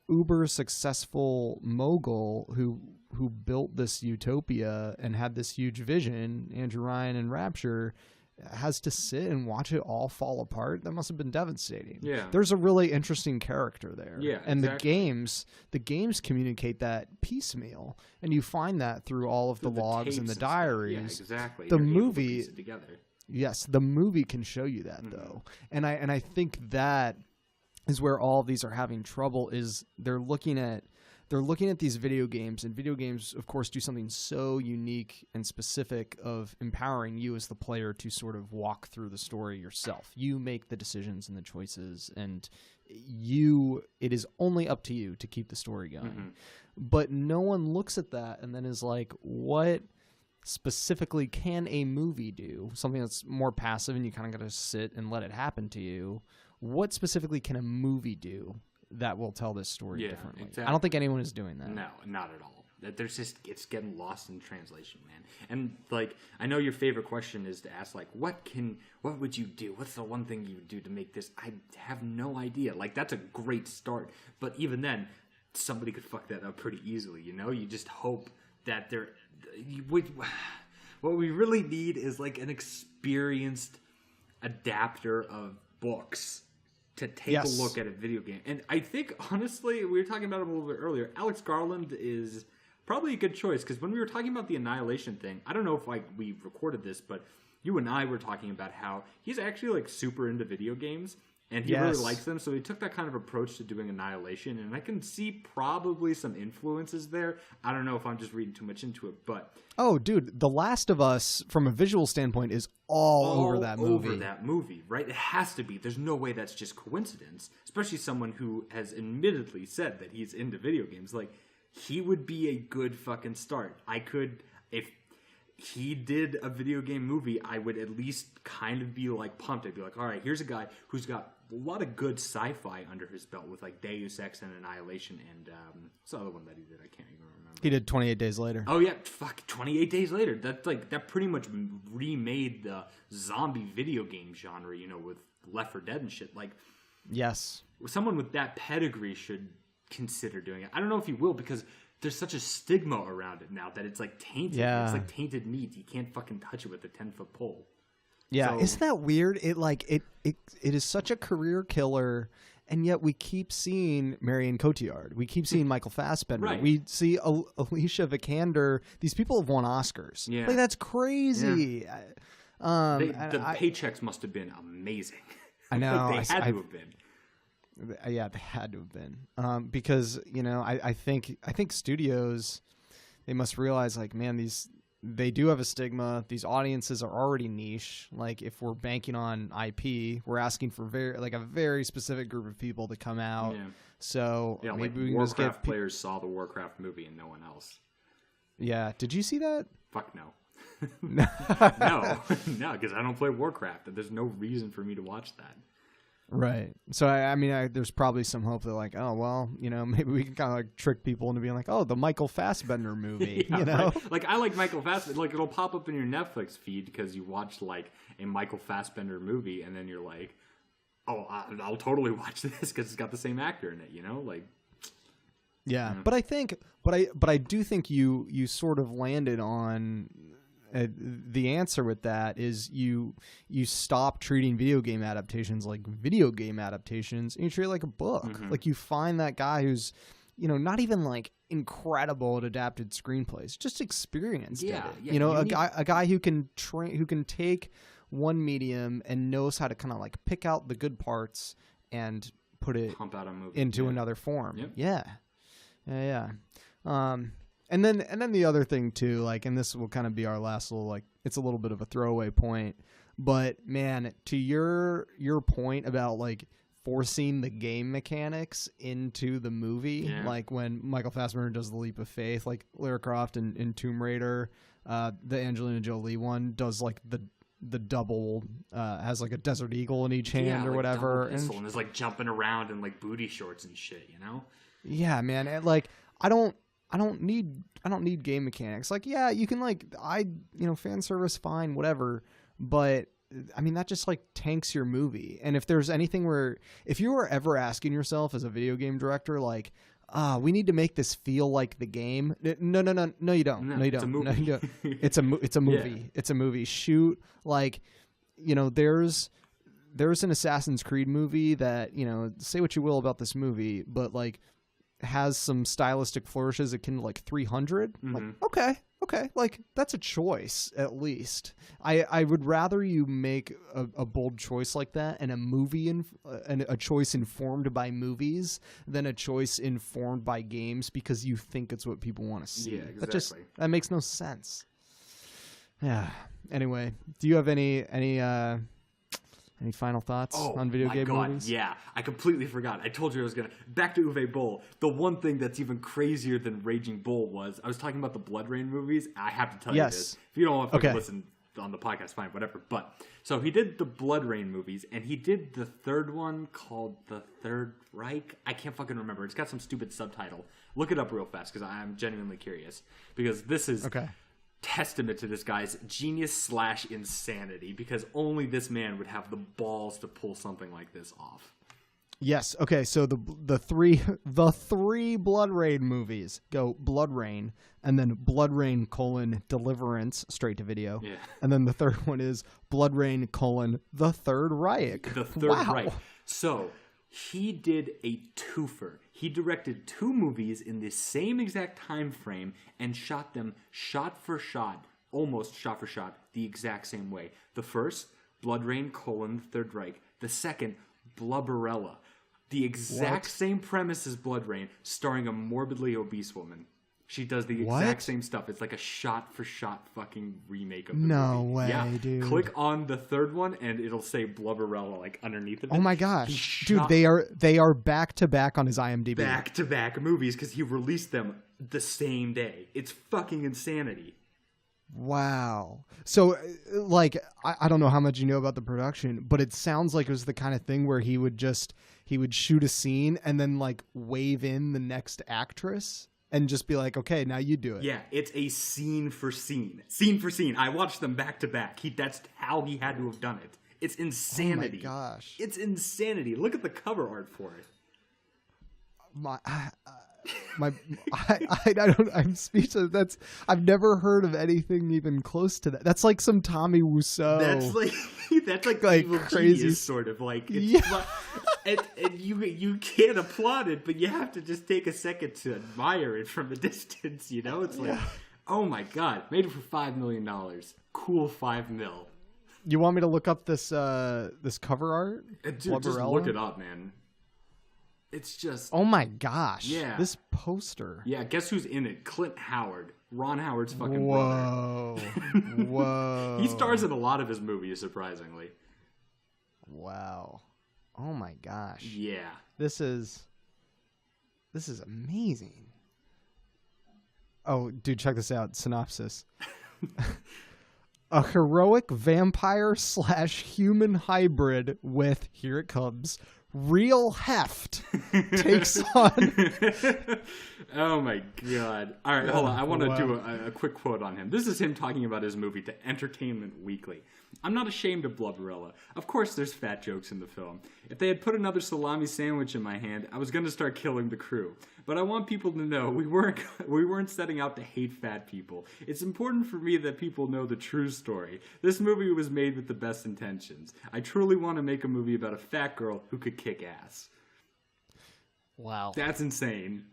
uber successful mogul who built this utopia and had this huge vision, Andrew Ryan in Rapture, has to sit and watch it all fall apart. That must have been devastating. Yeah. There's a really interesting character there. Yeah, and exactly. the games communicate that piecemeal, and you find that through all of the logs and the tapes diaries. and stuff. Yeah, exactly. The You're able to movie, piece it together. yes, the movie can show you that though, and I think that is where all of these are having trouble. Is they're looking at these video games, and video games, of course, do something so unique and specific of empowering you as the player to sort of walk through the story yourself. You make the decisions and the choices, and it is only up to you to keep the story going. But no one looks at that and then is like, what specifically can a movie do? Something that's more passive and you kind of got to sit and let it happen to you. What specifically can a movie do that will tell this story differently? Exactly. I don't think anyone is doing that. No, not at all. There's just, it's getting lost in translation, man. And like, I know your favorite question is to ask, like, what would you do? What's the one thing you would do to make this? I have no idea. Like, that's a great start, but even then, somebody could fuck that up pretty easily. You know, you just hope that what we really need is like an experienced adapter of books to take a look at a video game. And I think, honestly, we were talking about it a little bit earlier, Alex Garland is probably a good choice, because when we were talking about the Annihilation thing, I don't know if we recorded this, but you and I were talking about how he's actually like super into video games, and he really likes them, so he took that kind of approach to doing Annihilation, and I can see probably some influences there. I don't know if I'm just reading too much into it, but... Oh, dude, The Last of Us, from a visual standpoint, is all over that movie. Over that movie, right? It has to be. There's no way that's just coincidence, especially someone who has admittedly said that he's into video games. Like, he would be a good fucking start. If he did a video game movie, I would at least kind of be like pumped. I'd be like, all right, here's a guy who's got a lot of good sci-fi under his belt with like Deus Ex and Annihilation, and what's the other one that he did? I can't even remember. He did 28 Days Later. Oh yeah, fuck, 28 Days Later. That pretty much remade the zombie video game genre, you know, with Left 4 Dead and shit. Like, yes, someone with that pedigree should consider doing it. I don't know if he will, because there's such a stigma around it now that it's like tainted. Yeah. It's like tainted meat. You can't fucking touch it with a 10-foot pole. Yeah, So, isn't that weird? It is such a career killer, and yet we keep seeing Marion Cotillard. We keep seeing Michael Fassbender. Right. We see Alicia Vikander. These people have won Oscars. Yeah. Like, that's crazy. the paychecks must have been amazing. I know. They had to have been. Yeah, they had to have been. Because, you know, I think studios, they must realize, like, man, they do have a stigma. These audiences are already niche. Like, if we're banking on IP, we're asking for a very specific group of people to come out. Yeah. So Yeah, maybe like we can just get Warcraft players saw the Warcraft movie and no one else. Yeah. Did you see that? Fuck no. No, because I don't play Warcraft. There's no reason for me to watch that. Right. So I mean, there's probably some hope that, like, oh well, you know, maybe we can kind of like trick people into being like, oh, the Michael Fassbender movie, Yeah, you know? right. Like, I like Michael Fassbender. Like, it'll pop up in your Netflix feed because you watched like a Michael Fassbender movie, and then you're like, oh, I'll totally watch this because it's got the same actor in it. You know, like. Yeah, but I do think you sort of landed on the answer with that is you stop treating video game adaptations like video game adaptations, and you treat it like a book. Mm-hmm. Like, you find that guy who's, you know, not even like incredible at adapted screenplays, just experienced at it. Yeah, you know, a guy who can take one medium and knows how to kind of like pick out the good parts and put it Pump out a movie into another form. Yep. Yeah. And then the other thing too, like, and this will kind of be our last little, like, it's a little bit of a throwaway point, but man, to your point about like forcing the game mechanics into the movie, like when Michael Fassbender does the leap of faith, like Lara Croft in Tomb Raider, the Angelina Jolie one does like the double, has like a Desert Eagle in each hand or like whatever, and is like jumping around in like booty shorts and shit, you know? Yeah, man. And like, I don't need game mechanics. Like, yeah, you can like, fan service, fine, whatever. but I mean, that just like tanks your movie. And if there's anything where, if you were ever asking yourself as a video game director, like, we need to make this feel like the game. No, you don't. No, you don't. It's a movie. No, you don't. It's a movie. Yeah. It's a movie. Shoot, like, there's an Assassin's Creed movie that, say what you will about this movie, but like has some stylistic flourishes akin to like 300. Mm-hmm. Like, okay, like that's a choice at least. I would rather you make a bold choice like that and a movie and a choice informed by movies than a choice informed by games because you think it's what people want to see. Yeah, exactly. That makes no sense. Yeah. Anyway, do you have any final thoughts on video game movies? Yeah, I completely forgot. I told you I was going to... Back to Uwe Boll. The one thing that's even crazier than Raging Bull was... I was talking about the Blood Rain movies. I have to tell you this. If you don't want to listen on the podcast, fine, whatever. But, so he did the Blood Rain movies, and he did the third one called The Third Reich. I can't fucking remember. It's got some stupid subtitle. Look it up real fast, because I'm genuinely curious. Because this is... testament to this guy's genius / insanity, because only this man would have the balls to pull something like this off. Yes. Okay. So the three Blood Rain movies go Blood Rain, and then Blood Rain : Deliverance straight to video. Yeah. And then the third one is Blood Rain : The Third Reich. The Third Reich. So he did a twofer. He directed 2 movies in the same exact time frame and shot them shot for shot, almost shot for shot, the exact same way. The first, Blood Rain : Third Reich. The second, Blubberella. The exact same premise as Blood Rain, starring a morbidly obese woman. She does the exact same stuff. It's like a shot-for-shot fucking remake of the movie. No way, dude. Click on the third one, and it'll say Blubberella, like, underneath of it. Oh, my gosh. Dude, they are back-to-back on his IMDb. Back-to-back movies, because he released them the same day. It's fucking insanity. Wow. So, like, I don't know how much you know about the production, but it sounds like it was the kind of thing where he would shoot a scene and then, like, wave in the next actress. And just be like, okay, now you do it. Yeah, it's a scene for scene. Scene for scene. I watched them back to back. That's how he had to have done it. It's insanity. Oh my gosh. It's insanity. Look at the cover art for it. I'm speechless. I've never heard of anything even close to that. That's like some Tommy Wiseau. That's like evil crazy genius, sort of like. It's and you can't applaud it, but you have to just take a second to admire it from a distance. It's like, oh my god, made it for $5 million. Cool, $5 million. You want me to look up this cover art? Dude, just look it up, man. It's just... Oh my gosh. Yeah. This poster. Yeah, guess who's in it? Clint Howard. Ron Howard's fucking brother. Whoa. He stars in a lot of his movies, surprisingly. Wow. Oh my gosh. Yeah. This is amazing. Oh, dude, check this out. Synopsis. A heroic vampire / human hybrid with, here it comes, real heft takes on... Oh my god. All right, hold on. I want to do a quick quote on him. This is him talking about his movie to Entertainment Weekly. I'm not ashamed of Blubberella. Of course there's fat jokes in the film. If they had put another salami sandwich in my hand, I was going to start killing the crew. But I want people to know we weren't setting out to hate fat people. It's important for me that people know the true story. This movie was made with the best intentions. I truly want to make a movie about a fat girl who could kick ass. Wow. That's insane.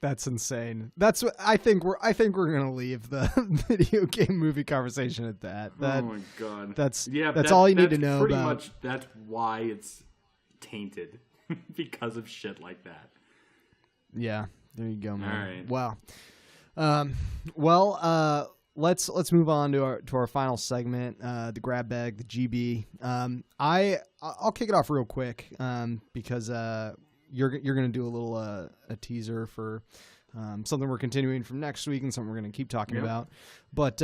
That's insane. That's what I think we're gonna leave the video game movie conversation at that. Oh my god. That's all you need to know pretty about. Much that's why it's tainted. Because of shit like that. Yeah. There you go, man. All right. Wow. Let's move on to our final segment, the grab bag, the GB. I'll kick it off real quick because you're gonna do a little a teaser for Something we're continuing from next week and something we're going to keep talking about. But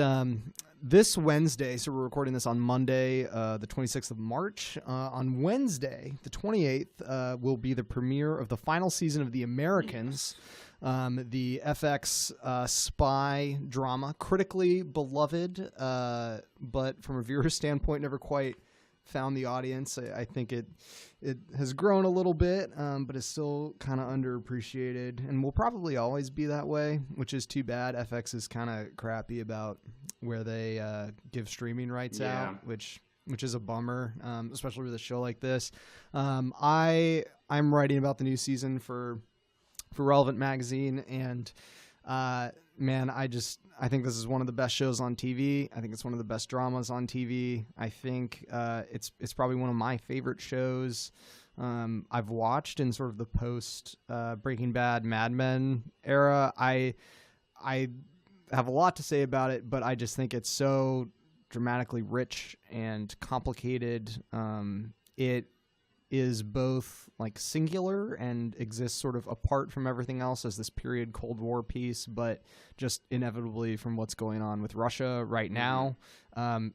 this Wednesday, so we're recording this on Monday, the 26th of March. On Wednesday, the 28th, will be the premiere of the final season of The Americans, the FX spy drama, critically beloved, but from a viewer standpoint, never quite found the audience. I think it has grown a little bit, but is still kind of underappreciated, and will probably always be that way, which is too bad. FX is kind of crappy about where they give streaming rights out, which is a bummer, especially with a show like this. I'm writing about the new season for Relevant Magazine, and man, I think this is one of the best shows on TV. I think it's one of the best dramas on TV. I think it's probably one of my favorite shows I've watched in sort of the post Breaking Bad, Mad Men era. I have a lot to say about it, but I just think it's so dramatically rich and complicated. It is both like singular and exists sort of apart from everything else as this period Cold War piece, but just inevitably from what's going on with Russia right now,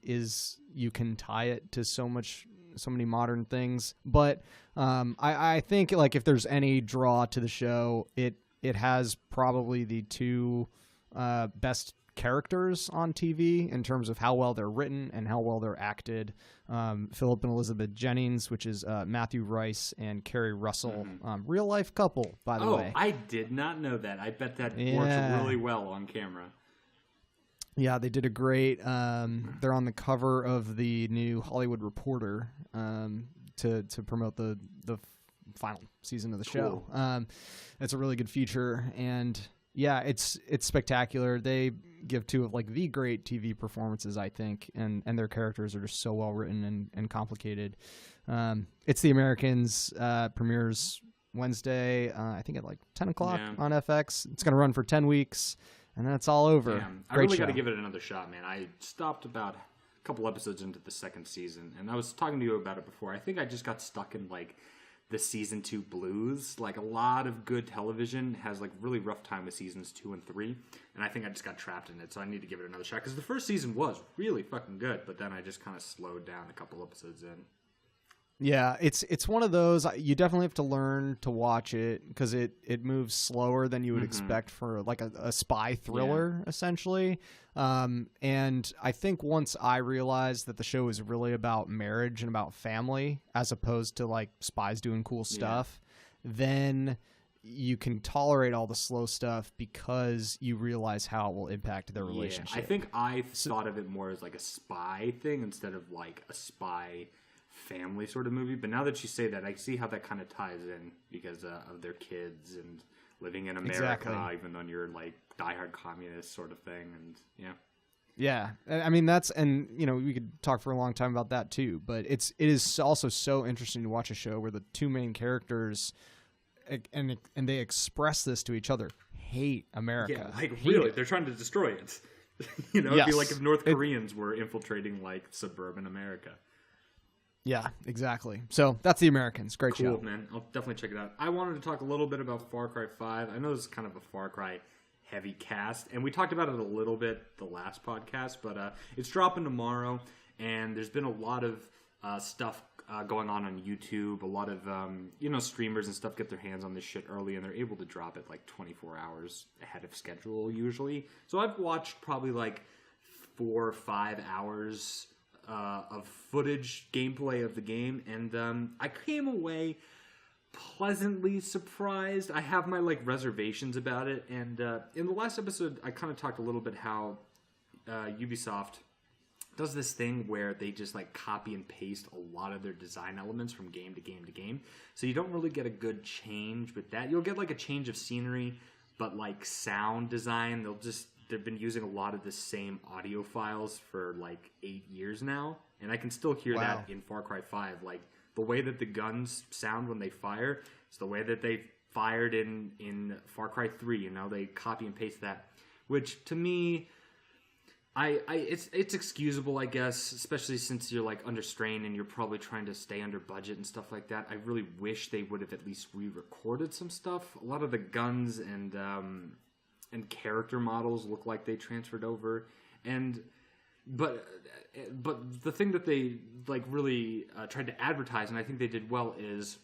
is you can tie it to so many modern things. But I think like if there's any draw to the show, it has probably the two best characters on TV in terms of how well they're written and how well they're acted. Philip and Elizabeth Jennings, which is Matthew Rice and Kerry Russell, real life couple, by the way. Oh, I did not know that. I bet that works really well on camera. Yeah, they did a great. They're on the cover of the new Hollywood Reporter to promote the final season of the show. It's a really good feature, and yeah, it's spectacular. They give two of like the great TV performances, I think, and their characters are just so well written and complicated. It's The Americans, premieres Wednesday, I think at like 10 o'clock on FX. It's going to run for 10 weeks, and then it's all over. Yeah, I really got to give it another shot, man. I stopped about a couple episodes into the second season, and I was talking to you about it before. I think I just got stuck in like the season 2 blues. Like a lot of good television has like really rough time with seasons 2 and 3, and I think I just got trapped in it, so I need to give it another shot, because the first season was really fucking good, but then I just kind of slowed down a couple episodes in. Yeah, it's one of those, you definitely have to learn to watch it, because it moves slower than you would expect for like a spy thriller, essentially. And I think once I realized that the show is really about marriage and about family, as opposed to like spies doing cool stuff, then you can tolerate all the slow stuff because you realize how it will impact their relationship. I think I thought of it more as like a spy thing instead of like a spy family sort of movie, but now that you say that, I see how that kind of ties in because of their kids and living in America, even though you're like diehard communist sort of thing, and yeah, I mean that's, and you know, we could talk for a long time about that too, but it is also so interesting to watch a show where the two main characters and they express this to each other, hate America. Yeah, like really, they're trying to destroy it. You know, it'd be like if North Koreans were infiltrating like suburban America. Yeah, exactly. So that's The Americans. Great show. Cool, man. I'll definitely check it out. I wanted to talk a little bit about Far Cry 5. I know this is kind of a Far Cry heavy cast, and we talked about it a little bit the last podcast, but it's dropping tomorrow, and there's been a lot of stuff going on YouTube. A lot of streamers and stuff get their hands on this shit early, and they're able to drop it like 24 hours ahead of schedule usually. So I've watched probably like 4 or 5 hours of footage, gameplay of the game, and I came away pleasantly surprised. I have my like reservations about it, and in the last episode I kind of talked a little bit how Ubisoft does this thing where they just like copy and paste a lot of their design elements from game to game to game, so you don't really get a good change with that. You'll get like a change of scenery, but like sound design, they've been using a lot of the same audio files for like 8 years now, and I can still hear that in Far Cry 5. Like the way that the guns sound when they fire is the way that they fired in Far Cry 3. You know, they copy and paste that, which to me, it's excusable, I guess, especially since you're like under strain and you're probably trying to stay under budget and stuff like that. I really wish they would have at least re-recorded some stuff. A lot of the guns and and character models look like they transferred over, but the thing that they like really tried to advertise, and I think they did well, is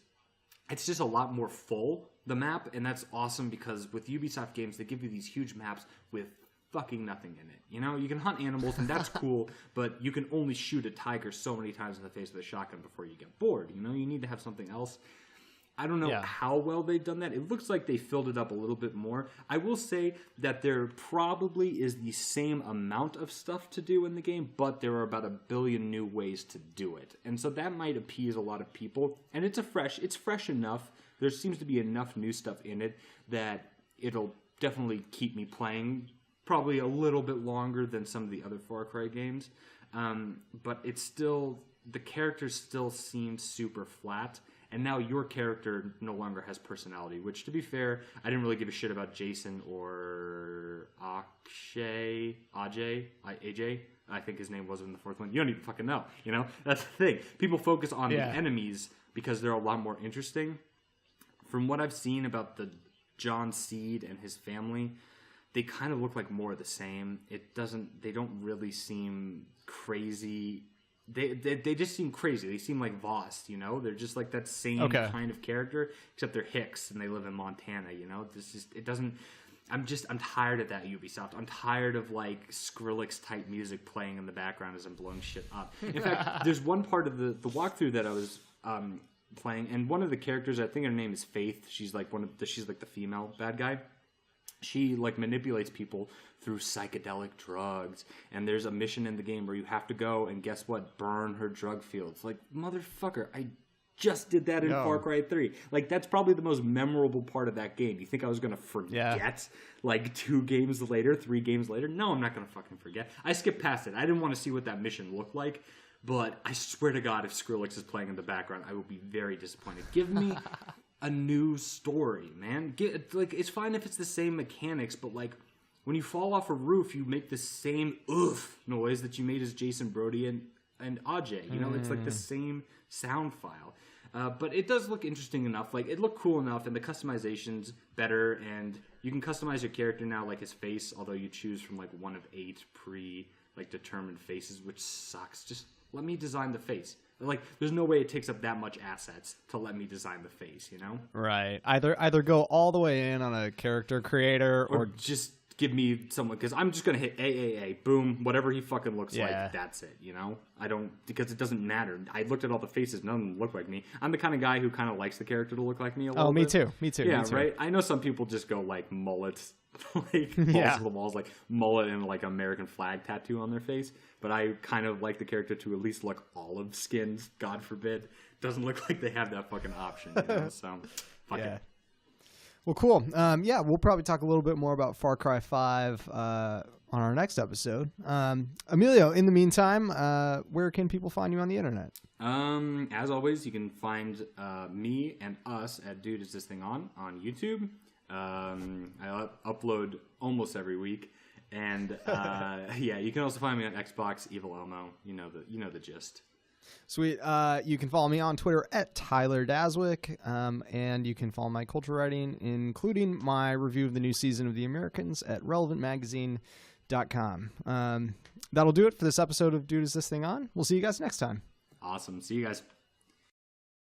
it's just a lot more full, the map, and that's awesome because with Ubisoft games, they give you these huge maps with fucking nothing in it. You know, you can hunt animals, and that's cool, but you can only shoot a tiger so many times in the face with a shotgun before you get bored. You know, you need to have something else. I don't know how well they've done that. It looks like they filled it up a little bit more. I will say that there probably is the same amount of stuff to do in the game, but there are about 1 billion new ways to do it. And so that might appease a lot of people. And it's fresh enough. There seems to be enough new stuff in it that it'll definitely keep me playing probably a little bit longer than some of the other Far Cry games. But it's still, the characters still seem super flat. And now your character no longer has personality, which, to be fair, I didn't really give a shit about Jason or AJ. I think his name was in the fourth one. You don't even fucking know, you know? That's the thing. People focus on the enemies because they're a lot more interesting. From what I've seen about the John Seed and his family, they kind of look like more of the same. They don't really seem crazy. They just seem crazy. They seem like Voss, you know? They're just like that same kind of character, except they're Hicks and they live in Montana, you know? I'm tired of that, Ubisoft. I'm tired of like Skrillex type music playing in the background as I'm blowing shit up. In fact, there's one part of the walkthrough that I was playing, and one of the characters, I think her name is Faith. She's like she's like the female bad guy. She like manipulates people through psychedelic drugs, and there's a mission in the game where you have to go and guess what? Burn her drug fields. Like, motherfucker, I just did that in Far Cry 3. Like, that's probably the most memorable part of that game. You think I was gonna forget? Like 3 games later? No, I'm not gonna fucking forget. I skipped past it. I didn't want to see what that mission looked like. But I swear to God, if Skrillex is playing in the background, I will be very disappointed. Give me a new story, man. It's fine if it's the same mechanics, but like when you fall off a roof, you make the same oof noise that you made as Jason Brody and AJ. You know, it's like the same sound file. But it does look interesting enough. Like, it looked cool enough, and the customization's better, and you can customize your character now, like his face, although you choose from like one of 8 determined faces, which sucks. Just let me design the face. Like, there's no way it takes up that much assets to let me design the face, you know? Right. Either go all the way in on a character creator or just give me someone, because I'm just going to hit AAA, boom, whatever he fucking looks like, that's it, you know? Because it doesn't matter. I looked at all the faces, none of them look like me. I'm the kind of guy who kind of likes the character to look like me a little bit. Me too. Yeah, right? I know some people just go like mullets, like balls to the walls, like mullet and like American flag tattoo on their face. But I kind of like the character to at least look olive skinned, God forbid. Doesn't look like they have that fucking option, you know? So, fuck it. Well, cool. We'll probably talk a little bit more about Far Cry 5 on our next episode. Emilio, in the meantime, where can people find you on the internet? As always, you can find me and us at Dude Is This Thing On YouTube. I upload almost every week. And you can also find me on Xbox, Evil Elmo. You know the gist. Sweet. You can follow me on Twitter at Tyler Daswick, and you can follow my culture writing, including my review of the new season of The Americans, at relevantmagazine.com. That'll do it for this episode of Dude Is This Thing On. We'll see you guys next time. Awesome. See you guys.